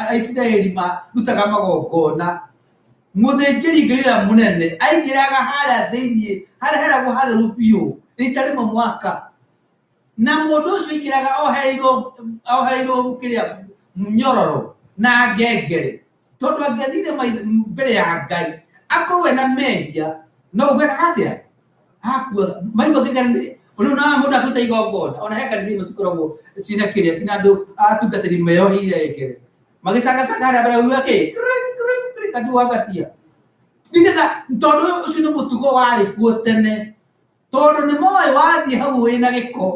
Aisiraeli marutaga magongona mũthĩnjĩri Ngai ũrĩa mũnene aingĩraga harĩa thĩinĩ harĩa heragwo hatheru biũ rita rĩmwe mwaka na mũndũ ũcio aingĩraga ohereirwo kĩrĩa nyororo na ngengere tondũ angĩathire mbere ya Ngai akorwo ena mehia no gwĩkaga atĩa akua maigua ngengere rĩu na mũndũ akũruta igongona ona he kanitha imwe cikoragwo cina kĩrĩa cina andũ atungatĩri meyohire ngengere magĩcangacanga harĩa mbere uga kĩ katuagatia nĩgetha tondũ ũcio nĩ mũtugo warĩ kuo tene tondũ nĩ moĩ wathiĩ hau wĩna gĩko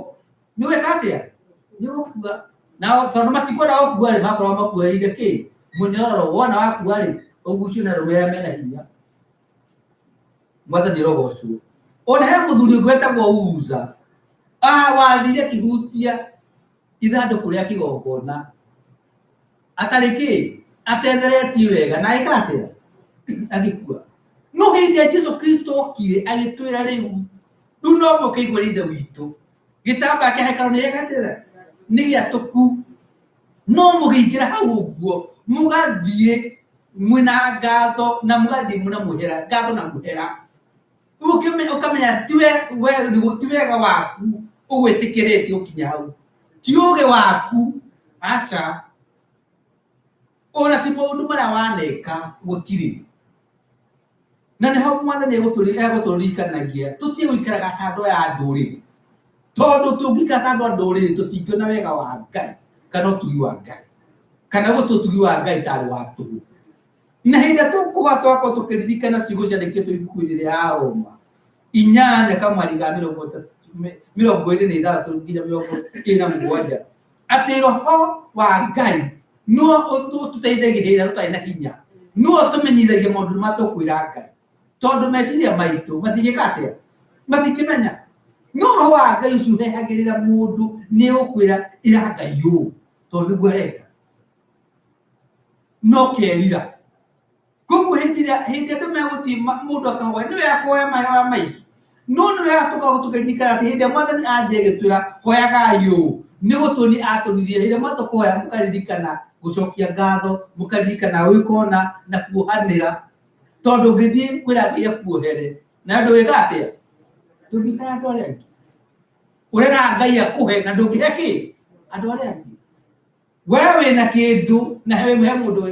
nĩ gwĩka atĩa nĩ gũkua na tondũ matikwenda gũkua rĩ makorwo makuĩrĩire kĩ mũnyororo wona wakua rĩ ũgucio na rũmĩa mena hinya mwathani rogocwo ona he mũthuri gwetagwo Uza wathire kĩhutia ithandũkũ rĩa kĩgongona atarĩ kĩ atetheretie wega na eka atĩa agĩkua no hĩndĩ ya Jesu Kristo okire agĩtwĩra rĩu no mũkĩigua ithe witũ gĩtambaya kĩa hekarũ nĩ gĩgatĩra nĩ gĩatũku no mũgĩingĩra hau ũguo mũgathiĩ mwĩna ngatho na mũgathiĩ mwĩna mũhera ngatho na mũhera ũkamenya ti wega waku ũgwĩtĩkĩrĩtie ũkinya hau ti ũũgĩ waku aca ona ti maũndũ marĩa waneka gũtirĩ na nĩho mwathani egũtũririkanagia tũtige gũikaraga ta andũ aya ndũrĩrĩ tondũ tũngĩikara ta andũ a ndũrĩrĩ tũtingĩona wega wa Ngai kana ũtugi wa Ngai kana gũtua ũtugi wa Ngai tarĩ wa tũhũ na hĩndĩ tũkũga twakorwo tũkĩririkana ciugo ciandĩkĩtwo ibuku-inĩ rĩa Aroma 8 kamwari ga 26 nginya 27 atĩ roho wa Ngai no ũtũteithagĩrĩria tũtarĩ na hinya no ũtũmenyithagia maũndũ marĩa tũkwĩra Ngai tondũ meciria maitũ matingĩka atĩa matingĩmenya no roho wa Ngai ũcio ũrehagĩrĩra mũndũ nĩ ũkwĩra ĩra Ngai ũũ tondũ nĩguo areka no kerira koguo hĩndĩ andũ megũthiĩ mũndũ akahoya nĩ wega kũhoya mahoya maingĩ no nĩ wega tũkĩririkana atĩ hĩndĩ ĩrĩa mwathani anjia agĩtwĩra hoyagai ũũ nĩ gũtũni atũnirie hĩndĩ ĩrĩa mwatũkũhoya mũkaririkana gũcokia ngatho mũkaririkana gwĩkona na kuohanĩra tondũ ũngĩthiĩ kwĩra Ngai akuohere na ndũgĩka atĩa ndũngĩikara andũ arĩa angĩ ũrera Ngai akũhe na ndũngĩhe kĩ andũ arĩa angĩ we wĩna kĩndũ na he mũndũ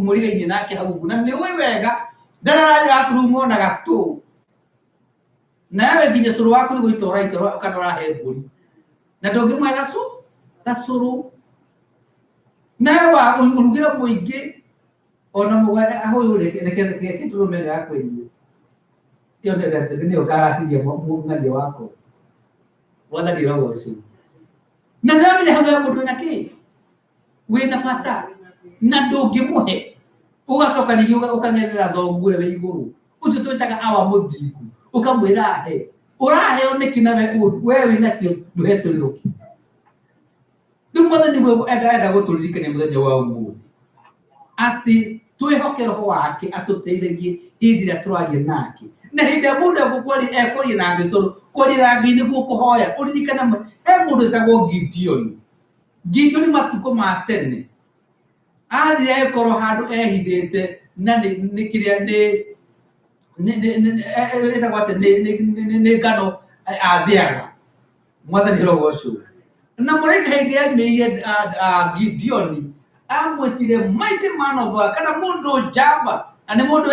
mũrigaine nake hau ũguo na nĩ ũĩ wega ndararajĩra turumo na gatũ nawe nginya cũrũ waku nĩ gũita ũraita kana ũrahe mbũri na ndũngĩmũhe gacũrũ nawe ũrugĩra mũingĩ ona mũgaya ahũyũ reke tũrũme gakwendia ĩyo nĩyo ngarahiria mũng'ania wako mwathani rogocwo na nĩwamenya hau he mũndũ wĩna kĩ wĩna bata na ndũngĩmũhe ũgacoka ningĩ ũkang'etherera thoguo ũrĩa wĩ igũrũ ũcio twĩtaga awa mũthingu ũkamwĩra ahe ũraheo nĩkĩ na we wĩnakĩo ndũhetwo gĩũki rĩu mwathani enda gũtũririkania mũthenya wa ũmũthĩ atĩ twĩhoke roho wake atũteithagie hĩndĩ ĩrĩa tũraria nake na hĩndĩ ĩrĩa mũndũ ekũria na Ngai tondũ kwaria na Ngai nĩguo kũhoya ũririkane he mũndũ wĩtagwo Gideoni matukũ ma tene athire agĩkorwo handũ ehithĩte na nĩ kĩrĩa ĩtagwo atĩ nĩ ngano athĩaga mwathani rogocwo na mũraika hĩndĩ ya Gideoni amwĩtire mighty man of war, kana mũndũ njamba, na nĩ mũndũ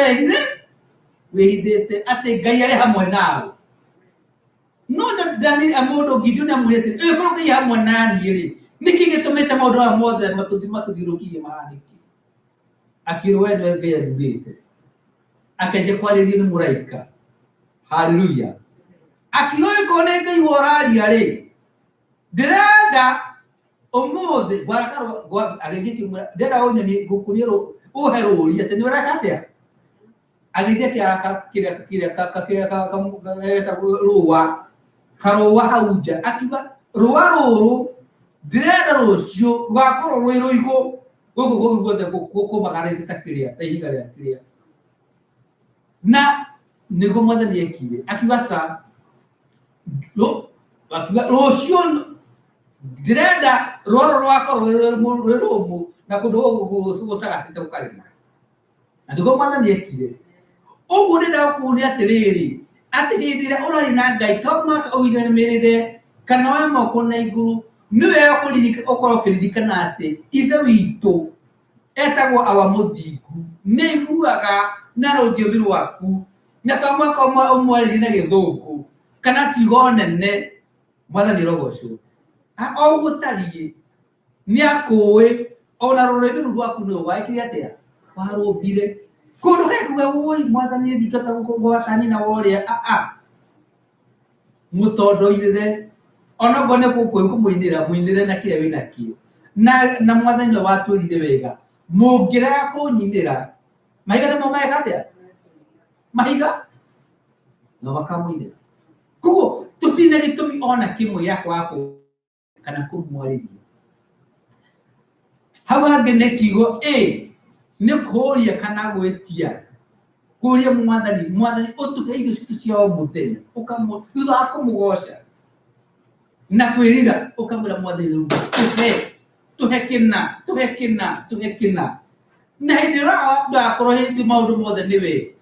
wĩhithĩte atĩ Ngai arĩ hamwe nawe. No mũndũ Gideoni amwĩrĩte ĩkorwo Ngai hamwe naniĩ rĩ, nĩkĩ gĩtũmĩte maũndũ aya mothe matũthiũrũrũkĩirie mahanĩke? Akĩrwo we Ngai athurĩte, akenja kwarĩrio nĩ mũraika. Hallelujah. Akĩrwo ĩkorwo nĩ Ngai woraria rĩ, ndĩrenda ũmũthĩ ndĩrenda ũnyonie ngũkũria ũhe rũũri atĩ nĩ ũreka atĩa. Agĩthiĩ akĩara rũũa karũũa hau nja, akiuga rũũa rũrũ ndĩrenda rũciũ rũgakorwo rwĩ rũigũ gũkũ guothe kũmagarĩte ta kĩrĩa ta ihiga rĩa kĩrĩa. Na nĩguo Mwathani ekire, akiuga sa rũciũ ndĩrenda rũũa rũgakorwo rwĩ rũmũ na kũndũ gũcagacĩte gũkarĩma. Na nĩguo Mwathani ekire. Ũguo ndĩrenda gũkuonia atĩrĩrĩ, atĩ hĩndĩ ĩrĩa ũrarĩ na Ngai to mũhaka ũiganĩrĩre kana woe moko na igũrũ. Nĩ wega ũkorwo ũkĩririkana atĩ ithe witũ etagwo Awa Mũthingu, nĩ aiguaga na rũthiomi rwaku, na to mũhaka ũmwarĩrie na Gĩthũngũ kana ciugo nene. Mwathani arogocwo. O gũtariĩ nĩ akũĩ, ona rũrĩmĩ rũu rwaku nĩ waĩkire atĩa, warũmbire. Kũndũ kaikuga woi Mwathani ndingĩhota gũgwatania na worĩa, mũtondoirĩre. Ona ngo nĩ kũmũinĩra na kĩrĩa wĩna kĩo. Na Mwathani watwĩrire wega, mũngĩrega kũnyinĩra, mahiga nĩmo meka atĩa? Mahiga no makamũinĩra. Koguo tũtirĩ gĩtũmi ona kĩmwe gĩa kwaga kana kũmwarĩria. Hau hangĩ nĩ kiugo nĩ kũũria kana gwĩtia. Kũũria Mwathani ũtũhe irio citũ cia o mũthenya, thutha wa kũmũgoca na kwĩrira ũkamwĩra Mwathani tũhe kĩna. Na hĩndĩ ũrakorwo hĩndĩ maũndũ mothe nĩwe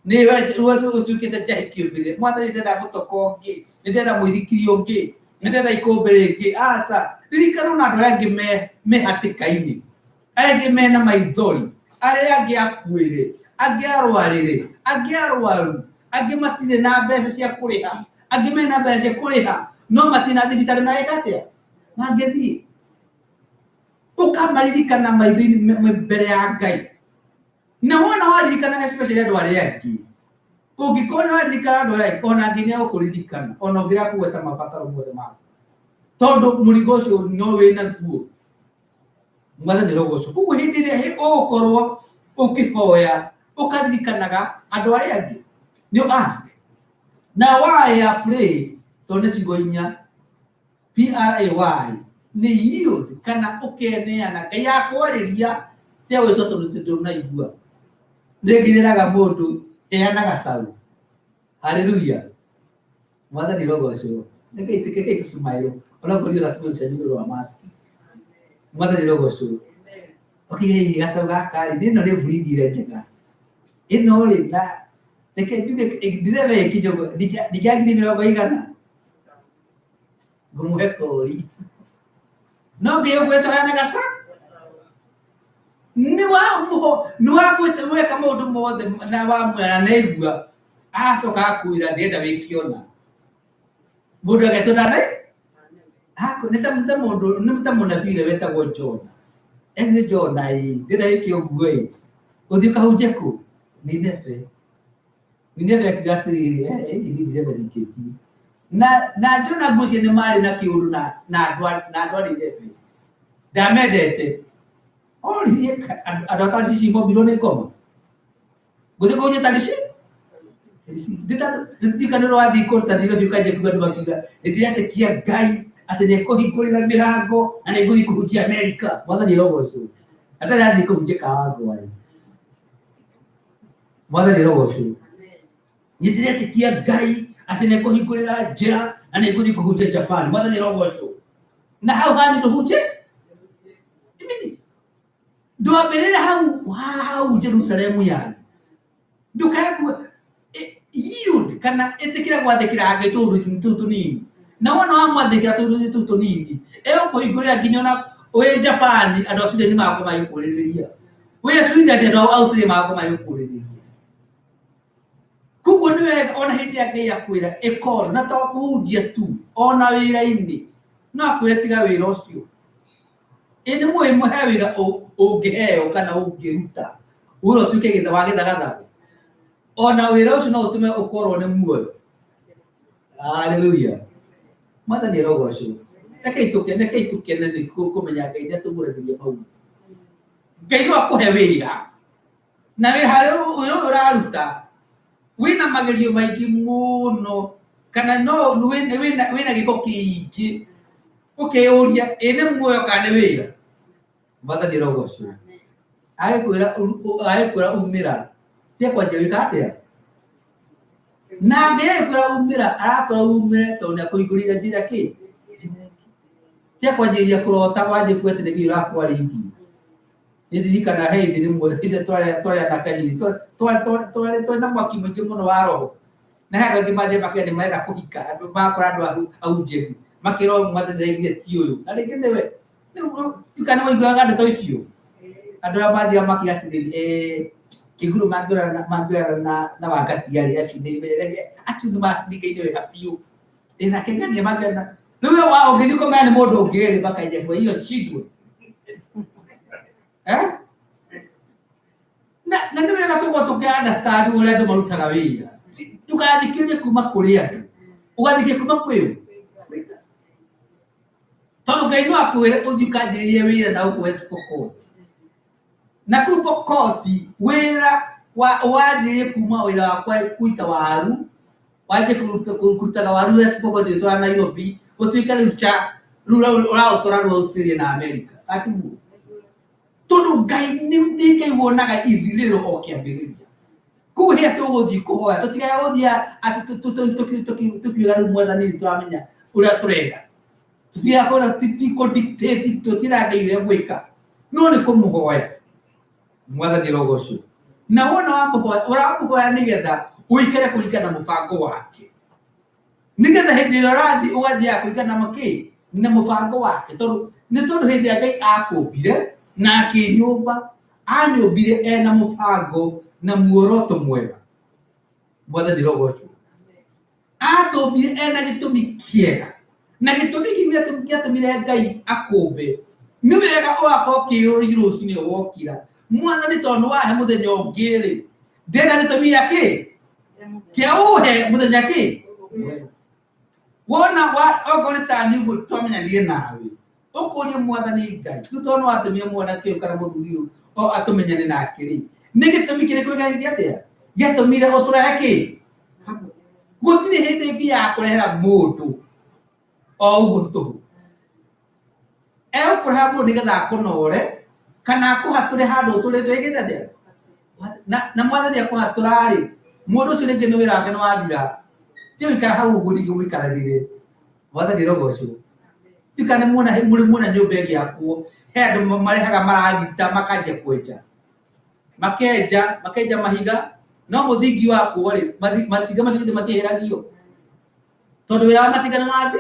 ũtuĩkĩte njahĩ kĩũmbĩre. Mwathani ndĩrenda mũtoko ũngĩ, nĩndĩrenda mũithikiri ũngĩ, nĩndĩrenda ikũmbĩ rĩngĩ. Aca, ririkana ona andũ arĩa angĩ me hatĩka-inĩ, arĩa angĩ mena maithori, arĩa angĩ akuĩre, angĩ arwarĩre, angĩ arwaru, angĩ matirĩ na mbeca cia kũrĩha, angĩ mena mbeca cia kũrĩha no matirĩ na thibitarĩ mageka atĩa mangĩthiĩ. Ũkamaririkana maitho-inĩ mbere ya Ngai. Na wona waririkana especially andũ arĩa angĩ, ũngĩkorwo nĩ waririkana andũ arĩa angĩ, ona angĩ nĩ agũkũririkana ona ũngĩrega kũgweta mabataro mothe maku, tondũ mũrigo ũcio no wĩna guo. Mwathani arogocwo. Koguo hĩndĩ ĩrĩa ũgũkorwo ũkĩhoya ũkaririkanaga andũ arĩa angĩ, nĩ ask na why pray, tondũ nĩ ciugo inya, pray nĩ yield kana ũkeneana. Ngai akwarĩria tia gwĩtwo tondũ ndũnaigua. Nĩngĩrĩraga mũndũ eanaga caũ. Hallelujah. Mwathani arogocwo. Nĩngai smile ona kũrĩ ona smile cia nĩũndũ wa mask. Mwathani arogocwo. Okay, gacaũ gaka rĩ, ĩno nĩ breed ĩrĩa njega. Ĩno rĩ, na reke njuge ndĩrebe kidogo ndingĩagire mĩrongo igana ngũmũhe kori. No ngĩũgwĩtwo hana gacaũ nĩ wamwĩte mweka maũndũ mothe na wamwĩra na igua, acoka akwĩra ndĩrenda wĩkĩona. Mũndũ agetwo nĩ ta mũnabii ũrĩa wetagwo Jona. Nĩ Jona ndĩrenda wĩke ũguo ũthiĩ ũkahunjie kũ? Nineve akiuga atĩrĩrĩ Nineve rĩkĩtie. Na Jona ngũciĩ nĩ marĩ na kĩũndũ na andũ a Nineve. Ndamendete. Andũ a Tarishishi cimombirwo nĩ ngoma. Gũthiĩ kũhunjia Tarishishi? Ndikanĩrwo wathiĩ kũruta Nineve ũkanjia kuuga andũ makiuga nĩndĩretĩkia Ngai atĩ nĩekũhingũrĩra mĩrango na nĩngũthiĩ kũhunjia Amerika. Mwathani arogocwo. Atarĩ athiĩ kũhunjia Kawangware. Mwathani arogocwo. Nĩndĩretĩkia Ngai atĩ nĩekũhingũrĩra njĩra na nĩngũthiĩ kũhunjia Japan. Mwathani arogocwo. Na hau hani tũhunjie ndwambĩrĩre hau Jerusalemu yani. Ndũkae yield kana ĩtĩkĩra gwathĩkĩra Ngai tũũndũ tũnini. na wona wamwandikira tundu tunini kũhingũrĩra nginya ona wĩ Japan andũ a Sweden magũkorwo magĩkũrĩrĩria, wĩ Sweden andũ a Australia magũkorwo magĩkũrĩrĩria. Koguo nĩ wega ona hĩndĩ ĩrĩa Ngai akwĩra ĩka na to kũhunjia tu, ona wĩra-inĩ no akwĩre tiga wĩra ũcio. Nĩ mũhe wĩra ũngĩheo kana ũngĩruta wĩra ũtuĩke gĩtha wa gĩthagathago, ona wĩra ũcio no ũtũme ũkorwo nĩ muoyo. Haleluya, mwathani arogocwo. Rekei tũkene nĩ kũmenya Ngai nĩatũguũragĩria maũndũ. Ngai no akũhe wĩra na wĩra harĩa ũyũ ũraruta wĩna magerio maingĩ mũno, kana no wĩna gĩko kĩingĩ ũkĩyũria nĩ muoyo kana nĩ wĩra. Mwathani arogocwo. Agĩkwĩra umĩra, tia kwanjia wĩka atĩa? Na angĩkwĩra umĩra, arakwĩra umĩre tondũ nĩakũhingũrĩire njĩra kĩ? Tia kwanjĩrĩria kũrota wanjie kuga atĩ nĩkĩĩ ũrakwarĩirie. Nĩndirikana he hĩndĩ rĩmwe hĩndĩ twarĩ na kanyiri twarĩ na mwaki mũingĩ mũno wa roho, na he andũ angĩ mathiĩ makĩenda nĩmarenda kũhika, andũ makora andũ ahunjĩri makĩrwo mwathani araugire ti ũyũ, na rĩngĩ nĩwe kana waiguaga ndeto icio. Andũ arĩa mathiaga makiuga atĩrĩrĩ kĩguru mangĩona na Wangatiarĩ acio nĩ maringaine wega biũ na kengania mangĩona rĩu ũngĩthiĩ kũmenya nĩ mũndũ ũngĩ makaija kwa hiyo shindwe. Na nĩ wega tũkĩ understand ũrĩa andũ marutaga wĩra, ndũgathikĩrĩrie kuma kũrĩ andũ, ũgathikĩrĩria kuma kwĩ ũ. Tondũ Ngai no akwĩre ũthiĩ ũkanjĩrĩrie wĩra na gũkũ West Pokot, na kũu Pokot wĩra wanjĩrĩrie kuma wĩra wa kũita waru, wanjie kũrutaga waru West Pokot ũgĩtwara Nairobi, ũtuĩke rĩu ũraũtwara rũa Australia na America. Atiguo tondũ Ngai nĩ Ngai wonaga ithirĩro o kĩambĩrĩria. Koguo hĩndĩ tũgũthiĩ kũhoya tũtigae gũthiĩ atĩ tũkiuga rĩu mwathani nĩtũramenya ũrĩa tũrenda, tũtigae kũ-dictate tũtira Ngai ũrĩa gwĩka, no nĩ kũmũhoya. Mwathani arogocwo. Na wona ũramũhoya nĩgetha ũikare kũringana na mũbango wake, nĩgetha hĩndĩ ĩrĩa ũrathiĩ ũgathiaga kũringana na mũbango wake, tondũ hĩndĩ ĩrĩa Ngai akũmbire na akĩnyũmba, anyũmbire ena mũbango na muoroto mwega. Mwathani arogocwo. Atũmbire ena gĩtũmi kĩega, na gĩtũmi kĩu gĩatũmire Ngai akũmbe. Nĩ wega ũgakorwo ũkĩyũria rũciinĩ wokĩra, mwathani tondũ wahe mũthenya ũngĩ-rĩ, ndĩna gĩtũmi gĩa kĩa ũhe mũthenya wona okorwo nĩ ta niĩ ũguo twamenyanire nawe ũkũrie mwathani Ngai rĩu tondũ nĩwatũmire mwanake ũyũ kana mũthuri ũyũ atũmenyane nake-rĩ, nĩ gĩtũmi kĩrĩkũ gĩatũmire ũtũrehe gũtirĩ hĩndĩ ĩngĩ ya kũrehera mũndũ o ũguo tũhũ. Egũkũreha mũndũ nĩgetha akũnore kana akũhatũre handũ ũtũrĩte wĩkĩte atĩa, na mwathani akũhatũra-rĩ, mũndũ ũcio rĩngĩ nĩ wĩra wake nĩwathira, ti gũikara hau ũguo ningĩ ũikarĩrĩre. Mwathani arogocwo. Kana mũrĩ muona nyũmba ĩgĩakwo, he andũ marehaga maragita makanjia kwenja, makenja mahiga, no mũthingi wakwo-rĩ, matinga macio githĩ matieheragia tondũ wĩra wa matinga nĩ wathĩ.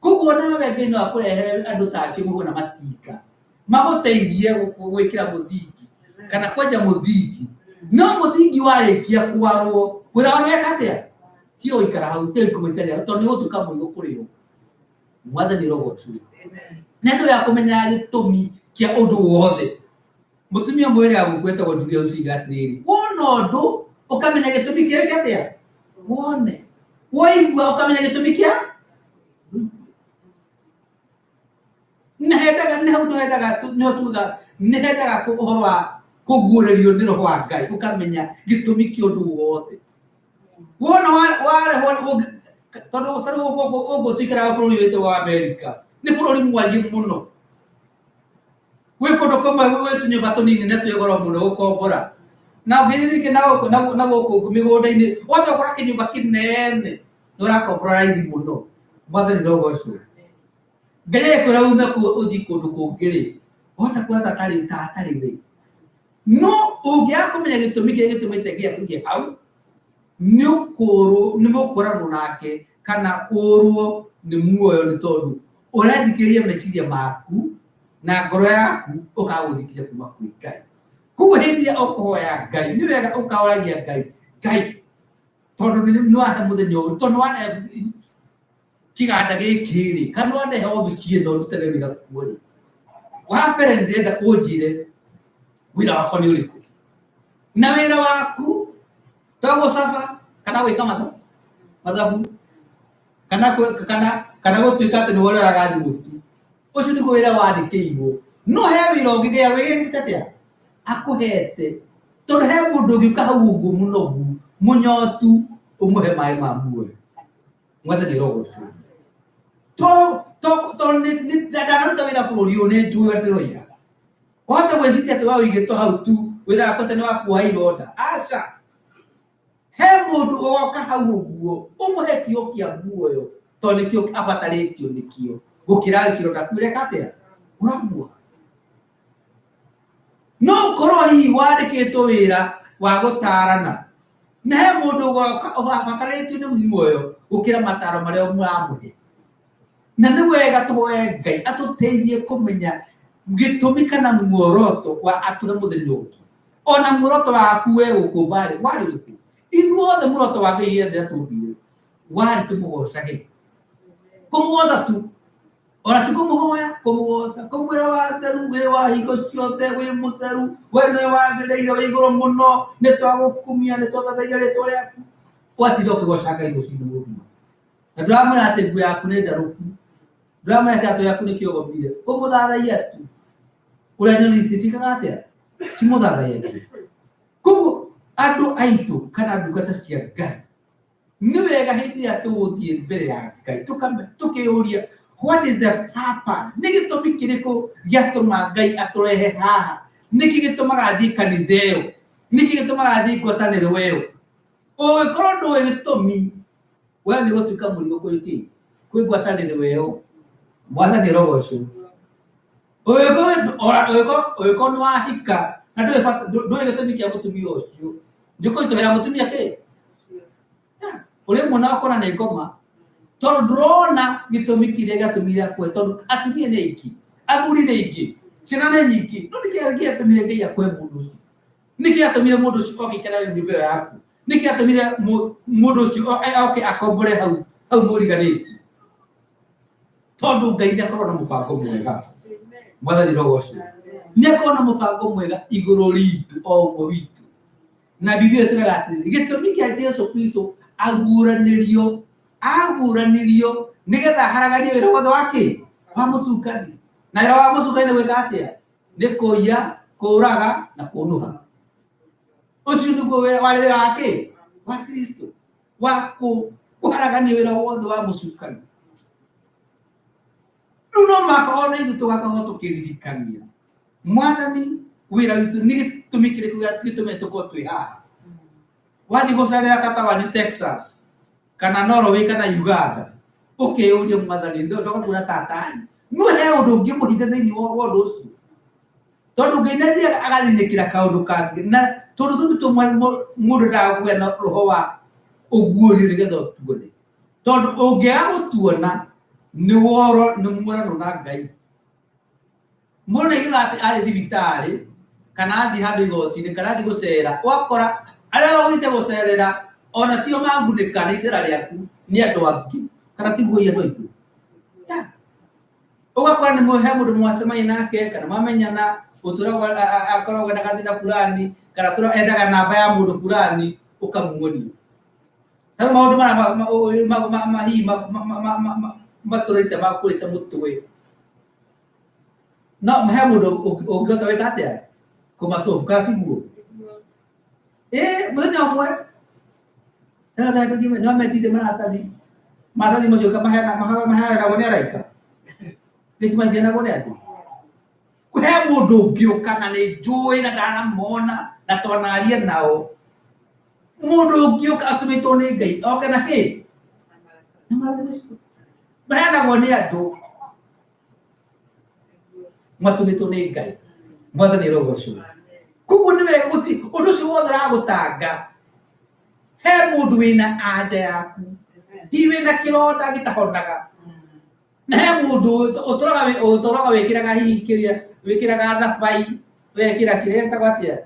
Koguo nawe Ngai no akũrehere andũ ta acio mũhuo na matinga magũteithie gwĩkĩra mũthingi kana kwenja mũthingi, no mũthingi warĩkia kwarwo wĩra wa weka atĩa? Ti gũikara hau, ti kũmũikarĩra tondũ nĩgũtuĩka mũrigo kũrĩ o. Mwathani arogocwo. Na nĩ wega kũmenya gĩtũmi kĩa ũndũ wothe. Mũtumia ũmwe wĩra gũkwĩta gũtugia ũciga atĩrĩrĩ, wona ũndũ ũkamenya gĩtũmi kĩa wĩka atĩa, wone waigua ũkamenya gĩtũmi kĩa nĩhendaga ũhoro wa kũguũrĩrio nĩ roho wa Ngai, ũkamenya gĩtũmi kĩa ũndũ wothe. Wona warehwo tondũ ũguo tũikaraga bũrũri witũ wa America, nĩ bũrũri mwariĩ mũno, gwĩ kũndũ kũmwe gwĩ tũnyũmba tũnini na twĩ goro mũno gũkombora, na ũngĩthikĩ na gũkũ mĩgũnda-inĩ ũgakora kĩnyũmba kĩnene na ũrakombora raithi mũno. Mwathani arogocwo. Ngai agĩkwĩra ume ũthiĩ kũndũ kũngĩ-rĩ, wahota kuona tatarĩ-rĩ, no ũngĩaga kũmenya gĩtũmi kĩrĩa gĩtũmĩte gĩaku hau, nĩ mũkũranwo nake kana ũrwo nĩ muoyo nĩ tondũ ũrethikĩrĩria meciria maku na ngoro yaku ũkagũthikĩria kuma kwĩ Ngai. Koguo hĩndĩ ĩrĩa ũkũhoya Ngai nĩ wega ũkaũragia Ngai tondũ nĩ wahe mũthenya ũyũ, tondũ wane kĩganda gĩkĩ rĩ, kana wanehe obici ĩno ũrutage wĩra kuo rĩ, wa mbere nĩ ndĩrenda ũnjĩre wĩra wakwa nĩ ũrĩkũ, na wĩra waku to gũcaba kana gwĩka mathabu kana gũtuĩka atĩ nĩ woraga thimũ tu. Ũcio nĩguo wĩra wandĩkĩirwo. No he wĩra ũngĩ gĩa wĩrĩte atĩa akũhete, tondũ he mũndũ ũngĩũka hau ũguo mũnogu mũnyotu ũmũhe maĩ ma muoyo. Mwathani rogocwo to ndanaruta wĩra bũrũri ũyũ nĩ njũĩ ndĩroiga. Wahota gwĩciria atĩ waũigĩtwo hau tu wĩra wakwa atĩ nĩ wa kuoha ironda. Aca, he mũndũ ũgoka hau ũguo ũmũhe kĩo kĩa muoyo tondũ nĩkĩo abatarĩtio nĩkĩo gũkĩra kĩronda kwĩreka atĩa ũramuoha. No ũkorwo hihi wandĩkĩtwo wĩra wa gũtarana na he mũndũ ũgoka abatarĩtio nĩ muoyo gũkĩra mataro marĩa mũramũhe. Na nĩ wega tũhoe Ngai atũteithie kũmenya gĩtũmi kana muoroto wa atũhe mũthenya ũngĩ. Ona muoroto waku we gũkũmba rĩ warĩ ũrĩkũ? Ithuothe muoroto wa Ngai rĩrĩa tũmbire warĩ tũmũgocage, kũmũgoca tu, ona ti kũmũhoya, kũmũgoca, kũmwĩra watheru, wĩ wa hingo ciothe, wĩ mũtheru, we nĩwe wagĩrĩire, wĩ igũrũ mũno, nĩ twagũkumia, nĩ twathathaia rĩtwa rĩaku. Ũgatinda ũkĩgoca Ngai rũciinĩ rũrũma. Na ndũramwĩra atĩ nguo yaku nĩ ndarũku, ndũramwĩra atĩ atũ yaku nĩ kĩogomire, kũmũthathaia tu. Ũrĩa nyoni cikaga atĩa cimũthathaia tu. Koguo andũ aitũ kana ndungata cia Ngai nĩ wega hĩndĩ ĩrĩa tũgũthiĩ mbere ya Ngai tũkĩũria what is the purpose, nĩ gĩtũmi kĩrĩkũ gĩatũma Ngai atũrehe haha, nĩkĩ gĩtũmaga thiĩ kanitha ĩyo, nĩkĩ gĩtũmaga thiĩ ngwatanĩro ĩyo. Ũngĩkorwo ndũĩ gĩtũmi we nĩ gũtuĩka mũrigo kwĩ ngwatanĩro ĩyo. Mwathani rogocwo. Ũngĩkorwo nĩ wahika na ndũĩ gĩtũmi kĩa mũtumia ũcio ndĩkũitũhĩra mũtumia kĩ ũrĩa muona ũkona nĩ ngoma tondũ ndũrona gĩtũmi kĩrĩa gĩatũmire akue, tondũ atumia nĩ aingĩ, athuri nĩ aingĩ, ciana nĩ nyingĩ. No nĩkĩ gĩatũmire Ngai akue mũndũ ũcio? Nĩkĩ gĩatũmire mũndũ ũcio oke aikare nyũmba ĩyo yaku? Nĩkĩ gĩatũmire mũndũ ũcio oke akombore hau mũriganĩtie? Tondũ Ngai nĩ akorwo na mũbango mwega. Mwathani rogocwo. Nĩ akorwo na mũbango mwega igũrũ ritũ o ũmwe witũ. Na Biblia ĩtũraga atĩrĩrĩ, gĩtũmi kĩa Jesũ Kristo aguũranĩrio nĩgetha haraganie wĩra wothe wake wa mũcukani. Na wĩra wa mũcukani nĩ gwĩka atĩa? Nĩ kũiya, kũũraga na kũnũha. Ũcio nĩguo warĩ wĩra wake wa Kristo, wa kũharagania wĩra wothe wa mũcukani. Rĩu no mũhaka ona ithuĩ tũgakorwo tũkĩririkania Mwathani wĩra witũ nĩ gĩtũmi kĩrĩkũ gĩtũmĩte tũkorwo twĩ haha. Wathiĩ gũcerera tata wanyu Texas kana Norway kana Uganda ũkĩũria Mwathani ndũgakwĩra tata no he ũndũ ũngĩ mũhithe thĩinĩ wa ũndũ ũcio, tondũ Ngai nĩ athiaga agathinĩkĩra kaũndũ kangĩ. Na tondũ mũndũ ndagakũgĩa na roho wa ũguũrio nĩgetha ũtuone, tondũ ũngĩaga gũtuona nĩ muorano na Ngai. Mũndũ nĩgetha atĩ athiĩ thibitarĩ kana athiĩ handũ igoti-inĩ kana athiĩ gũcera, ũgakora arĩa ũgĩte gũcerera ona tio magunĩka nĩ icera rĩaku nĩ andũ angĩ kana tiguo andũ aitũ. Ũgakora nĩ he mũndũ mwacemania nake kana mamenyana ũtũrago akoragwo na gathĩna fulani kana endaga namba ya mũndũ fulani ũkamuonia. Tarĩu maũndũ marĩa mahihi matũrĩte makũrĩte mũtwe, no he mũndũ ũngĩhota gwĩka atĩa kũmacofu kana tiguo. Mũthenya ũmwe no metinde maratathi macio maheanagwo nĩ araika, nĩtimathianagwo nĩ andũ. He mũndũ ũngĩũka na nĩ njũĩ na ndanamona na twanaria nao, mũndũ ũngĩũka atũmĩtwo nĩ Ngai oke na kĩ na maratathi macio maheanagwo nĩ andũ matũmĩtwo nĩ Ngai. Mwathani rogocwo. Koguo nĩ wega ũndũ ũcio wothe ũragũtanga, he mũndũ wĩna anja yaku hiwe na kironda gitahonaga na he mundu utoraga wikiraga hihi kiria wikiraga thabai wekira kiria tagwatia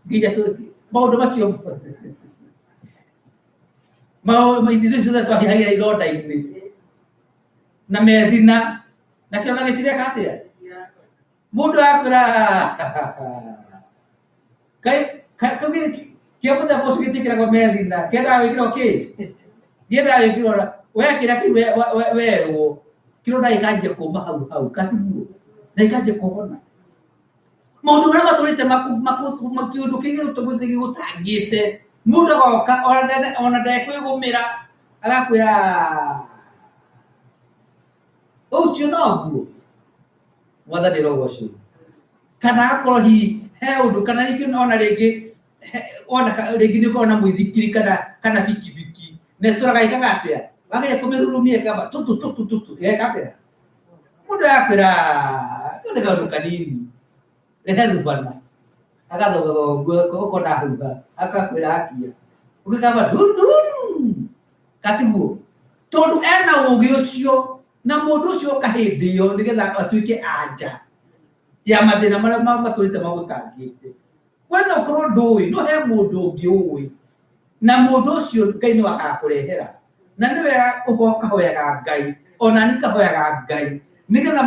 nginya maundu macio maithirio ciothe twahihagira ironda-inĩ na methina na kironda gĩtireka atĩa mundu akwĩra kau kĩa mũthemba ũcio gĩtikĩragwo methina kĩendaga wĩkĩrwo ndiendaga wĩkĩrwo wekĩra kĩu werwo kĩronda gĩkanjia kũũma hau katiguo na gĩkanjia kũhona maũndũ marĩa matũrĩte kĩũndũ kĩngĩ gĩgũtangĩte mundu agoka ona ndekwĩgũmĩra agakwĩra ũcio noguo mwathani rogocwo kana akorwo hihi he ũndũ kana rĩngĩ ona rĩngĩ ona rĩngĩ nĩ ũkorwo na mũithikiri kana bikibiki na ĩtũraga ĩkaga atĩa wageria kũmĩrurumia ĩkamba tutu ĩgeka atĩa mundu agakwĩra kau nĩ kaũndũ kanini rehe thubana agathogotha ũkona hauha akakwĩra akia ũgĩkamba katiguo tondũ ena ũgĩ ũcio na mũndũ ũcio kahĩndĩ ĩyo nĩgetha atuĩke anja ya mathĩna marĩa matũrĩte magũtangĩte we no korwo ndũĩ no he mũndũ ũngĩ ũĩ na mũndũ ũcio Ngai nĩ agakũrehera na nĩ wega ũkahoyaga Ngai ona niĩ ngahoyaga Ngai nĩgetha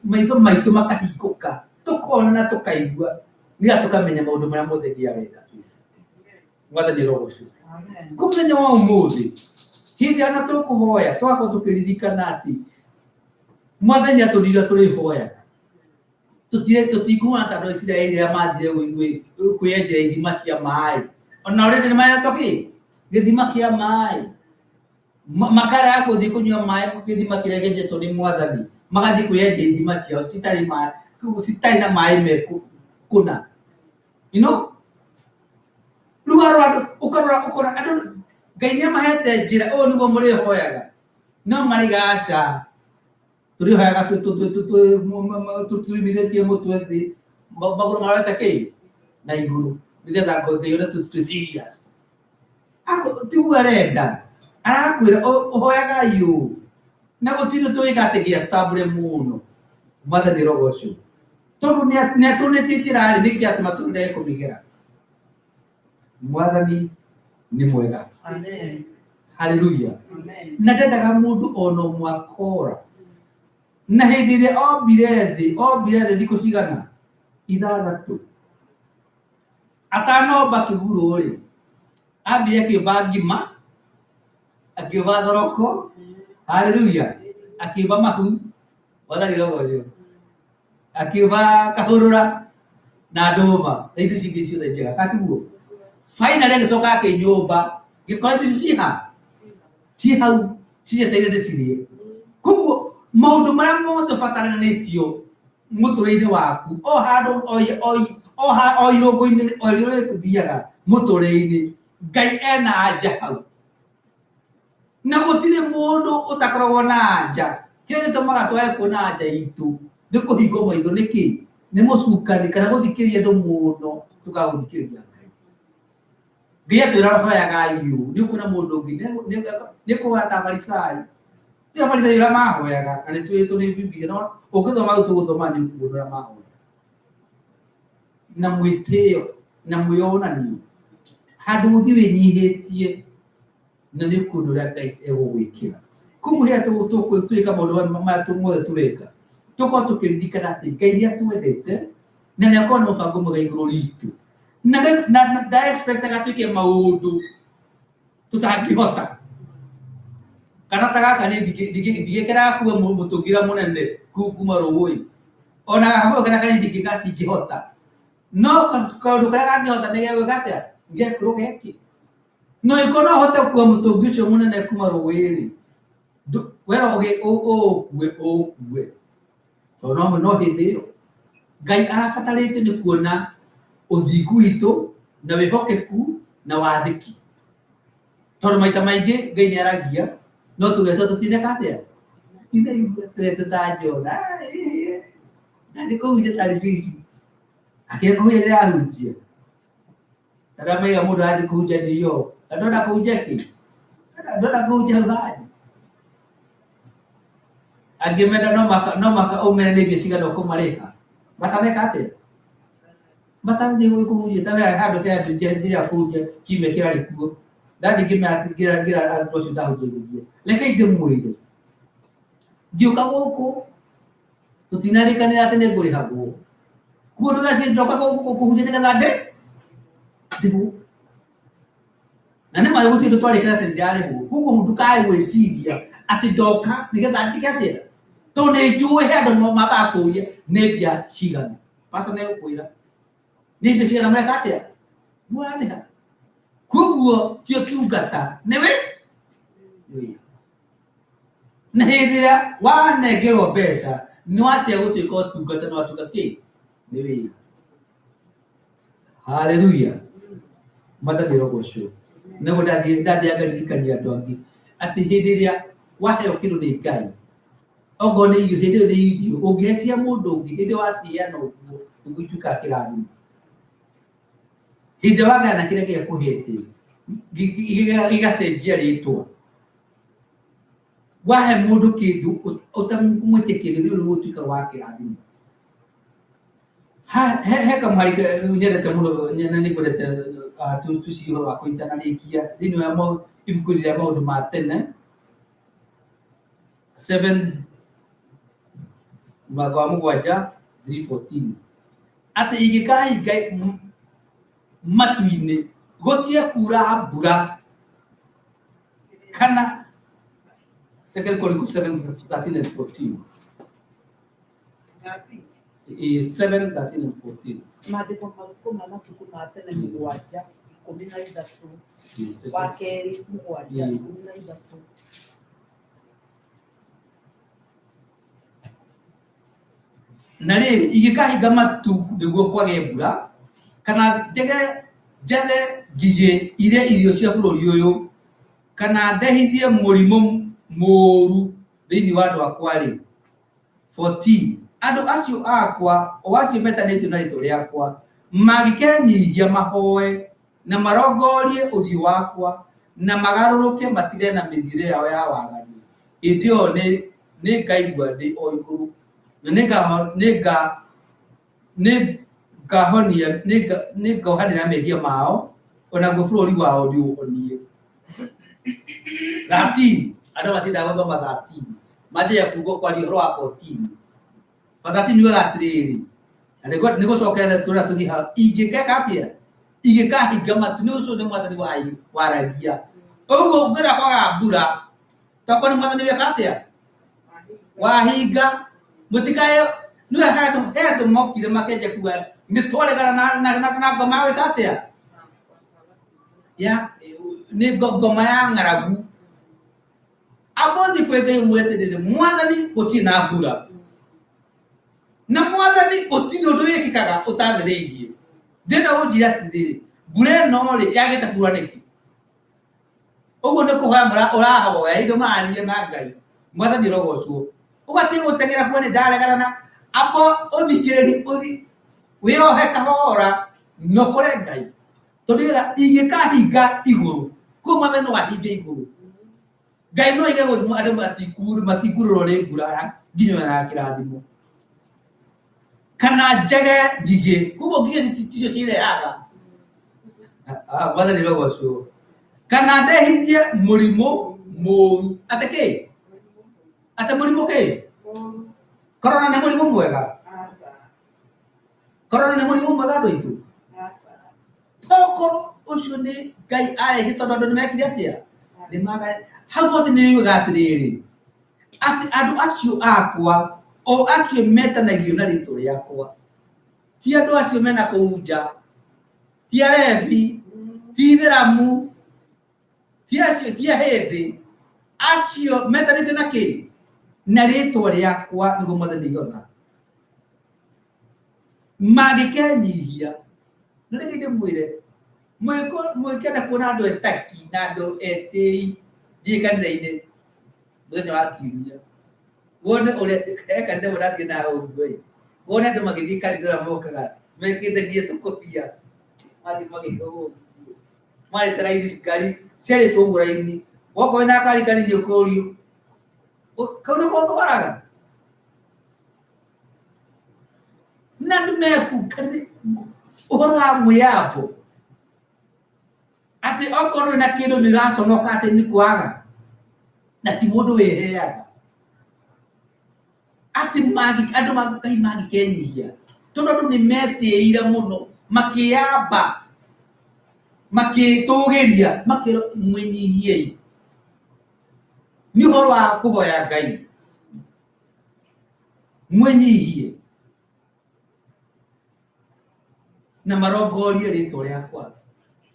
maitho maitũ makahingũka tũkona na tũkaigua nĩgetha tũkamenya maũndũ marĩa mothe Ngai arenda mwathani rogocwo kwa mũthenya wa ũmũthĩ hĩndĩ ona tũkũhoya twakorwo tũkĩririkana atĩ mwathani atũrire tũrĩhoyaga tũtikũhana ta andũ a Isiraeli rĩrĩa mathire kwĩyenjera ithima cia maĩ ona rĩrĩ nĩ mahetwo gĩthima kĩa maĩ makarega gũthiĩ kũnyua maĩ gĩthima kĩrĩa gĩenjetwo nĩ mwathani magathiĩ kwĩyenjera ithima ciao citarĩ na maĩ mekũna rĩu andũ ũkarora andũ Ngai nĩamahete njĩra ũũ nĩguo mũrĩhoyaga no marĩgaca tũrĩhoyaga tũtumithĩtie mũtwe thĩ magũrũ marorete na igũrũ nĩgetha Ngai one tũtue serious tiguo arenda arakwĩra ũhoyagai ũũ na gũtirĩ tũĩka atĩ gĩacitambũre mũno mwathani rogocwo tondũ nĩatũnĩtie njĩra-rĩ nĩkĩ atũma tũrege kũmĩgera mwathani nĩ mwega haleluya na ndendaga mũndũ ona ũmwe akora na hĩndĩ ĩrĩa ombire thĩ thikũ cigana 6 atanomba kĩgũrũ-rĩ ambire akĩũmba ngima akĩũmba thoroko haleluya akĩũmba mahu mwathani rogocwo akĩũmba kahũrũra na ndũma na indo cingĩ ciothe njega katiguo finally agĩcoka akĩnyũmba gĩkora icio ciĩ hau cijeteire ndĩcirĩe koguo maũndũ marĩa mothe ũbataranĩtio mũtũrĩre-inĩ waku o handũ o irũngũ-inĩ o rĩrĩa tũthiaga mũtũrĩre-inĩ Ngai ena anja hau na gũtirĩ mũndũ ũtakoragwo na anja kĩrĩa gĩtũmaga twage kuona anja itũ nĩ kũhingwo maitho nĩkĩ nĩ mũcukani kana gũthikĩrĩria andũ mũno tũkaga gũthikĩrĩria Ngai atwĩra hoyagai ũũ nĩ ũkuona mũndũ ũngĩ nĩ kũhata Farisai nĩ Farisai ũrĩa mahoyaga na nĩ twĩtwo nĩ Biblia no ũngĩthoma rĩu tũgũthoma nĩ ũkuona ũrĩa mahoyaga na mwĩtĩo na mwĩonanio handũ gũthiĩ wĩnyihĩtie na nĩ ũkuona ũrĩa Ngai egũgwĩkĩra koguo rĩrĩa tũgũtwĩka maũndũ marĩa mothe tũreka tũkorwo tũkĩririkana atĩ Ngai nĩatwendete na nĩakorwo na mũbango mwega igũrũ ritũ na ndaexpectaga twĩke maũndũ tũtangĩhota kana ta gaka ndigĩkĩraga kuwe mũtũngira mũnene kuma rũĩ ona hamwe kana ndingĩhota no kaũndũ karĩa kangĩhota nĩ gegwĩka atĩa gĩakorwo geki no ĩkorwo no hote kuwa mũtũngi ũcio mũnene kuma rũĩ-rĩ wera ũkue tondũ no hĩndĩ ĩyo Ngai arabatarĩte nĩ kuona ũthingu witũ na wĩhokeku na wathĩki tondũ maita maingĩ Ngai nĩaragia no tũgetwo tũtineka atĩa tũgetwo ta Jona na nĩ kũhunjia tarĩ hihi akĩrĩa kũhunjia rĩrĩa ahunjia Taramaiga mundu athi kuhunjia ndiyo. Ndona kuhunjia ki? Ndona kuhunjia bani. Angĩmenda no maka umene nĩ mbia cigana ũkũmarĩha. Mataneka atĩa? Matanathiĩ kũhunjia. Ta wee handũ te andũ njĩra kũhunjia kiumia kĩrarĩ kuo. Ndathiĩ ngĩmera andũ acio ndahunjĩirie. Rekei ndĩmwĩre. Ngĩũka gũkũ tũtinarĩkanĩra atĩ nĩngũrĩhagwo. Kuo ndũgecirie ndoka kũhunjia nĩgetha ndĩhwo. Na nĩ ma gũtirĩ twarĩkana atĩ nĩndarĩhwo. Koguo ndũkae gwĩciria atĩ ndoka nĩgetha njĩke atĩa. Tondũ nĩnjũĩ he andũ mambaga kũũria nĩ mbia cigana. Pastor nĩegũkwĩra. Nĩ mbia cigana mũreka atĩa? Mũrarĩha. Koguo ti ũtungata nĩ wĩra. Na hĩndĩ ĩrĩa wanengerwo mbeca nĩwatia gũtuĩka ũtungata na watuĩka kĩ? Nĩ wĩra. Hallelujah. Mwathani rogocwo. Nĩguo ndathiaga ndirikania andũ angĩ atĩ hĩndĩ ĩrĩa waheo kĩndũ nĩ Ngai, okorwo nĩ irio, hĩndĩ ĩyo nĩ irio ũngĩhe cia mũndũ ũngĩ, hĩndĩ ĩyo waciheana ũguo nĩguo ituĩkaga kĩrathimo. Hĩndĩ ĩrĩa wagayana kĩrĩa gĩakũhete gĩgacenjia rĩtwa. Wahe mũndũ kĩndũ ũtamwĩtie kĩndũ rĩu nĩguo ũtuĩkaga wa kĩrathimo. He kamũhari nyendete mũno na nĩngwendete tuci ũhoro wa kũnyitana rĩkia thĩinĩ wa ibuku rĩa maũndũ ma tene 7:3-14 atĩ ingĩkahinga matu-inĩ gũtige kuura mbura kana 2 Chronicles 7:13-14 7:13-14 Maandĩko matukũ ma matukũ ma tene mũgwanja 13 wa kerĩ mũgwanja 13. Na rĩrĩ ingĩkahinga matu nĩguo kwage mbura kana njathe ngigĩ irie irio cia bũrũri ũyũ kana ndehithie mũrimũ mũũru thĩinĩ wa andũ akwa-rĩ 14 andũ acio akwa o acio metanĩtio na rĩtwa rĩakwa mangĩkenyihia mahoe na marongorie ũthiũ wakwa na magarũrũke matige na mĩthiĩre yao ya waganu, hĩndĩ ĩyo nĩ ngaigua ndĩ o igũrũ na nĩngohanĩra mehia mao onaguo bũrũri wao ndiũhonie. 13 andũ matindaga gũthoma 13 manjagia kuuga kwaria ũhoro wa 14. 13 niugaga atĩrĩrĩ nĩ gũcokerera tũrĩa tũthiĩ hau ingĩkeka atĩa ingĩkahinga matu nĩ ũcio nĩ Mwathani waragia. Ũguo ngwĩra kwaga mbura toko nĩ Mwathani weka atĩa wahinga mũtikae nĩwe he andũ mokire makenja kuga nĩ twaregana na ngoma weka atĩa nĩ ngoma ya ng'aragu. Abothi kwĩ Ngai mwetĩrĩre Mwathani gũtirĩ na mbura na Mwathani gũtirĩ ũndũ wĩkĩkaga ũtathĩrĩirie. Ndĩrenda gũnjĩra atĩrĩrĩ mbura ĩno-rĩ yagĩte kuura nĩkĩ? Ũguo nĩ kũhoya ũrahoya indo mararia na Ngai. Mwathani rogocwo ũgatiga gũteng'era kuo nĩ ndaregana na abo ũthikĩrĩri wĩyohe kahora nokore Ngai tondũ ingĩkahinga igũrũ kuo Mwathani no ahinge igũrũ. Ngai no aige andũ matikurũrwo nĩ mbura nginya ya kĩrathimo kana njage ngigĩ. Koguo ngigĩ ticio cirehaga Mwathani rogocwo kana ndehithie mũrimũ mũũru atĩ kĩ? Atĩ mũrimũ kĩ? Korona nĩ mũrimũ mwega? Korona nĩ mũrimũ mwega andũ aitũ? Tokorwo ũcio nĩ Ngai arehi tondũ andũ nĩmekire atĩa? Nĩmagare hau atĩ nĩugaga atĩrĩrĩ atĩ andũ acio akwa o acio metanagio na rĩtwa rĩakwa ti andũ acio mena kũu nja, ti arebi, ti ithĩramu, ti acio ti ahĩndĩ, acio metanĩtio na kĩ? Na rĩtwa rĩakwa nĩguo Mwathani oigaga mangĩkenyihia. Na rĩngĩ ndĩmwĩre mwĩkenda kuona andũ etaki na andũ etĩi thiĩ kanitha-inĩ mũthenya wa kiumia wone ũrĩa kanitha mũrathiĩ na ũguo-ĩ, wone andũ magĩthiĩ kanitha ũrĩa mokaga mekĩte nginya tũkũbia mathiĩ magĩka ũguo Mari terakhir sekali, saya itu burai ini. Wah, kau nak kali dia kau liu. Kau nak kau tu orang? Nanti aku kerja orang muya apa? Ati okoro na kilo ni laso no kate ni kuanga. Na timodo ya. Ati magi ado magai magi Kenya. Todo ni mete ira muno makiaba. Maki togeria, makiro mweni ye. Ni horwa kubo ya gai. Mweni ye. Na marogoli rito ria kwa.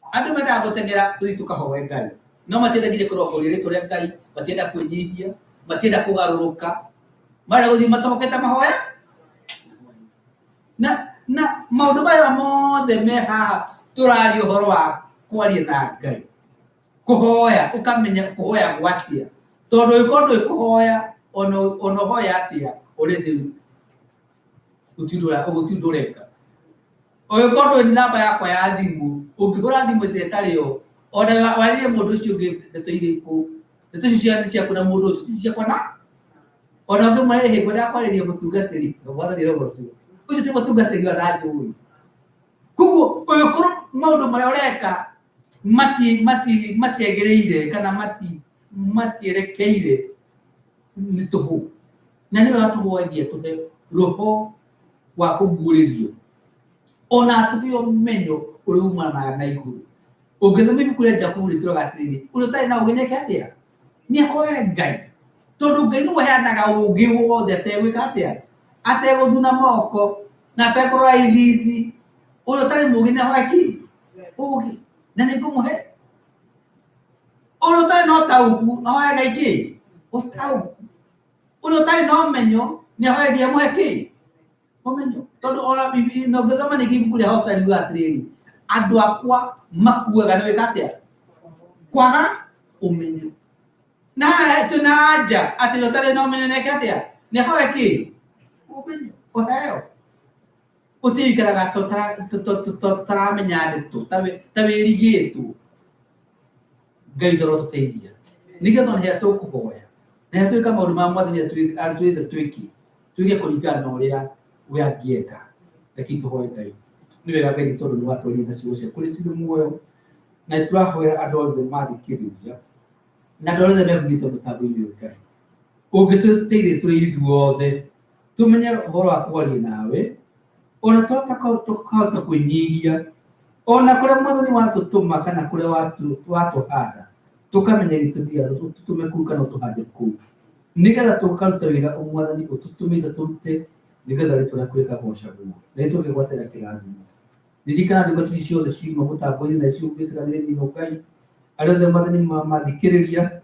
Ando mada gotengera tu kahoe gai. No matenda gije kurogoli rito ria gai, matenda kwenyihia, matenda kugaruruka. Mara uthi matoketa mahoya. Na maundu maya mothe meha turari uhoro wa kwaria na Ngai. Kuhoya ukamenya kuhoya gwatia. Tondu ikondo kuhoya ono hoya atia uri utindureka. Oyo kondo ni namba yakwa ya thimu, ukigura thimu tetari yo, ona warie mundu ucio ngi ndeto iri ku, ndeto icio cia kuna mundu ucio ti cia kwana. Ona ngi mahe he gwada kwariria mutungatiri, ngwara ni robo tu. Ucio ti mutungatiri wa raju. Kugo oyo koro maundu maria ureka mati egereire kana mati erekeire ni tuhu. Na ni watu hoagia tuhe roho wa kuguririo. Ona tubio menyo uri umana na iguru ugithumi bikuria jakuri turogatiriri uri utai na ugeneke atia ni hoya Ngai tondu Ngai ni weheanaga ugi wothe ategwika atia ateguthuna moko na ategurora ithithi uri utai mugi ni hoya ki ugi na ni ngumuhe uri utai no tauku hoya Ngai ki utau uri utai no menyo ni hoya Ngai muhe ki omenyo tondu ora bibi no githoma ni gibu kuria hosa ni atiriri andu akwa makuaga ni wikatia kwaga umenyo na tunaja atiro tare no menyo ne katia ne hoya ki umenyo oheo utikiraga to menyade tu tabe rigetu gaidoro tuteithia nigetho ni hatu kuhoya na hatu kama uruma mwathani atuite twiki tuige kuringana na uria we angieka lakini tuhoe Ngai ni wega Ngai tondu ni watu ri nacio cia kuri ciru muoyo na turahoera andu othe mathikiriria na andu othe megwite mutambo-ini uyu Ngai ungituteithia turi ithuothe tumenye uhoro wa kwaria nawe ona tukahota kwinyihia ona kuria mwathani watutuma kana kuria watuhanda tukamenya gitumi tutume kuu kana tuhande kuu nigetha tukaruta wira mwathani ututumite turute nigetha ritwa kwika gocagwo na tukigwatira kirathimo ririkana ndiko ciothe ciuma mutambo-ini na ciungitiganire no Ngai aria othe mwathani mathikiriria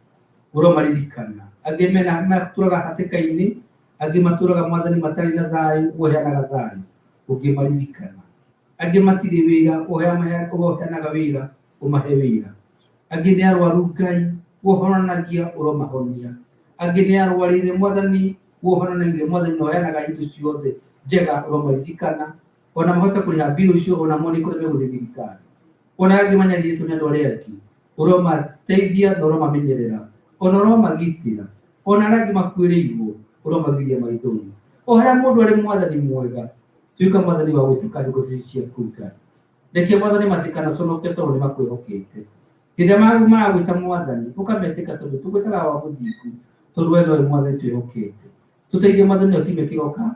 uromaririkana angi mena maturaga hatikaini angi maturaga mwathani matari na thayu uheanaga thayu ungimaririkana angi matiri wira uheanaga wira umahe wira angi ni arwaru Ngai uhonanagia uromahonia angi ni arwarire mwathani wohonanagia mwathani no heanaga indo ciothe njega uromaririkana ona mahota kuriha bill cio ona moni kuria meguthi thirikari ona angi manyaririe tu ni andu aria angi uromateithia na uromamenyerera ona uromagitira ona angi makuiriirwo uromagiria maithori o haria mundu ari mwathani mwega tuika mwathani wa gutukana ngothi ciaku Ngai reke mwathani matikana conoke tondu ni makwihokete hĩndĩ ĩrĩa maragwĩta mwathani ũkametĩka tondũ tũgwĩtaga wa mũthingu tondũ we nowe mwathani twĩhokete tuteithie mwathani otime kĩroka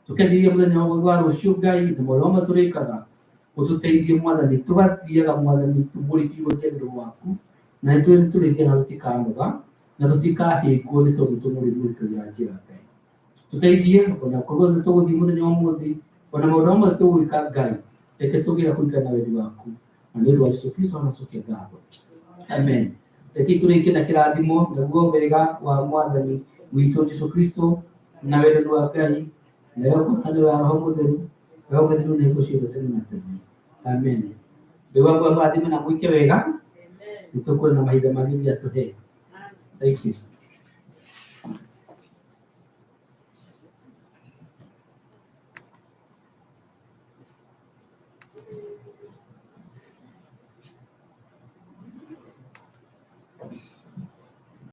tukendirie mũthenya wa rũciũ Ngai na maũndũ marĩa tũrĩkaga ũtũteithie mwathani tũgathiaga mwathani tũmũrĩkie rũtengo rwaku na nĩtũrĩthia na tũtikanoga na tũtikahĩngwo nĩ tondũ tũmũrĩmũrĩkagĩra njĩra Ngai tũteithie ona kũrwo tũgũthiĩ mũthenya wa ũmũthĩ ona maũndũ mamwe tũgwĩka Ngai reke tũgĩra kũringana na wendi waku na nĩ ũndũ wa Jesũ Kristo anacokia ngatho amen reke tũrĩkie na kĩrathimo naguo wega wa mwathani witũ Jesũ Kristo na wendani wa Ngai na ũhotani wa Roho Mũtheru ũgĩthirwo nĩ hingo ciothe tene na tene amen Ngai wangu amũrathime na mwĩke wega nĩtũkũrĩ na mahinda mangĩ nginya tũhe thank you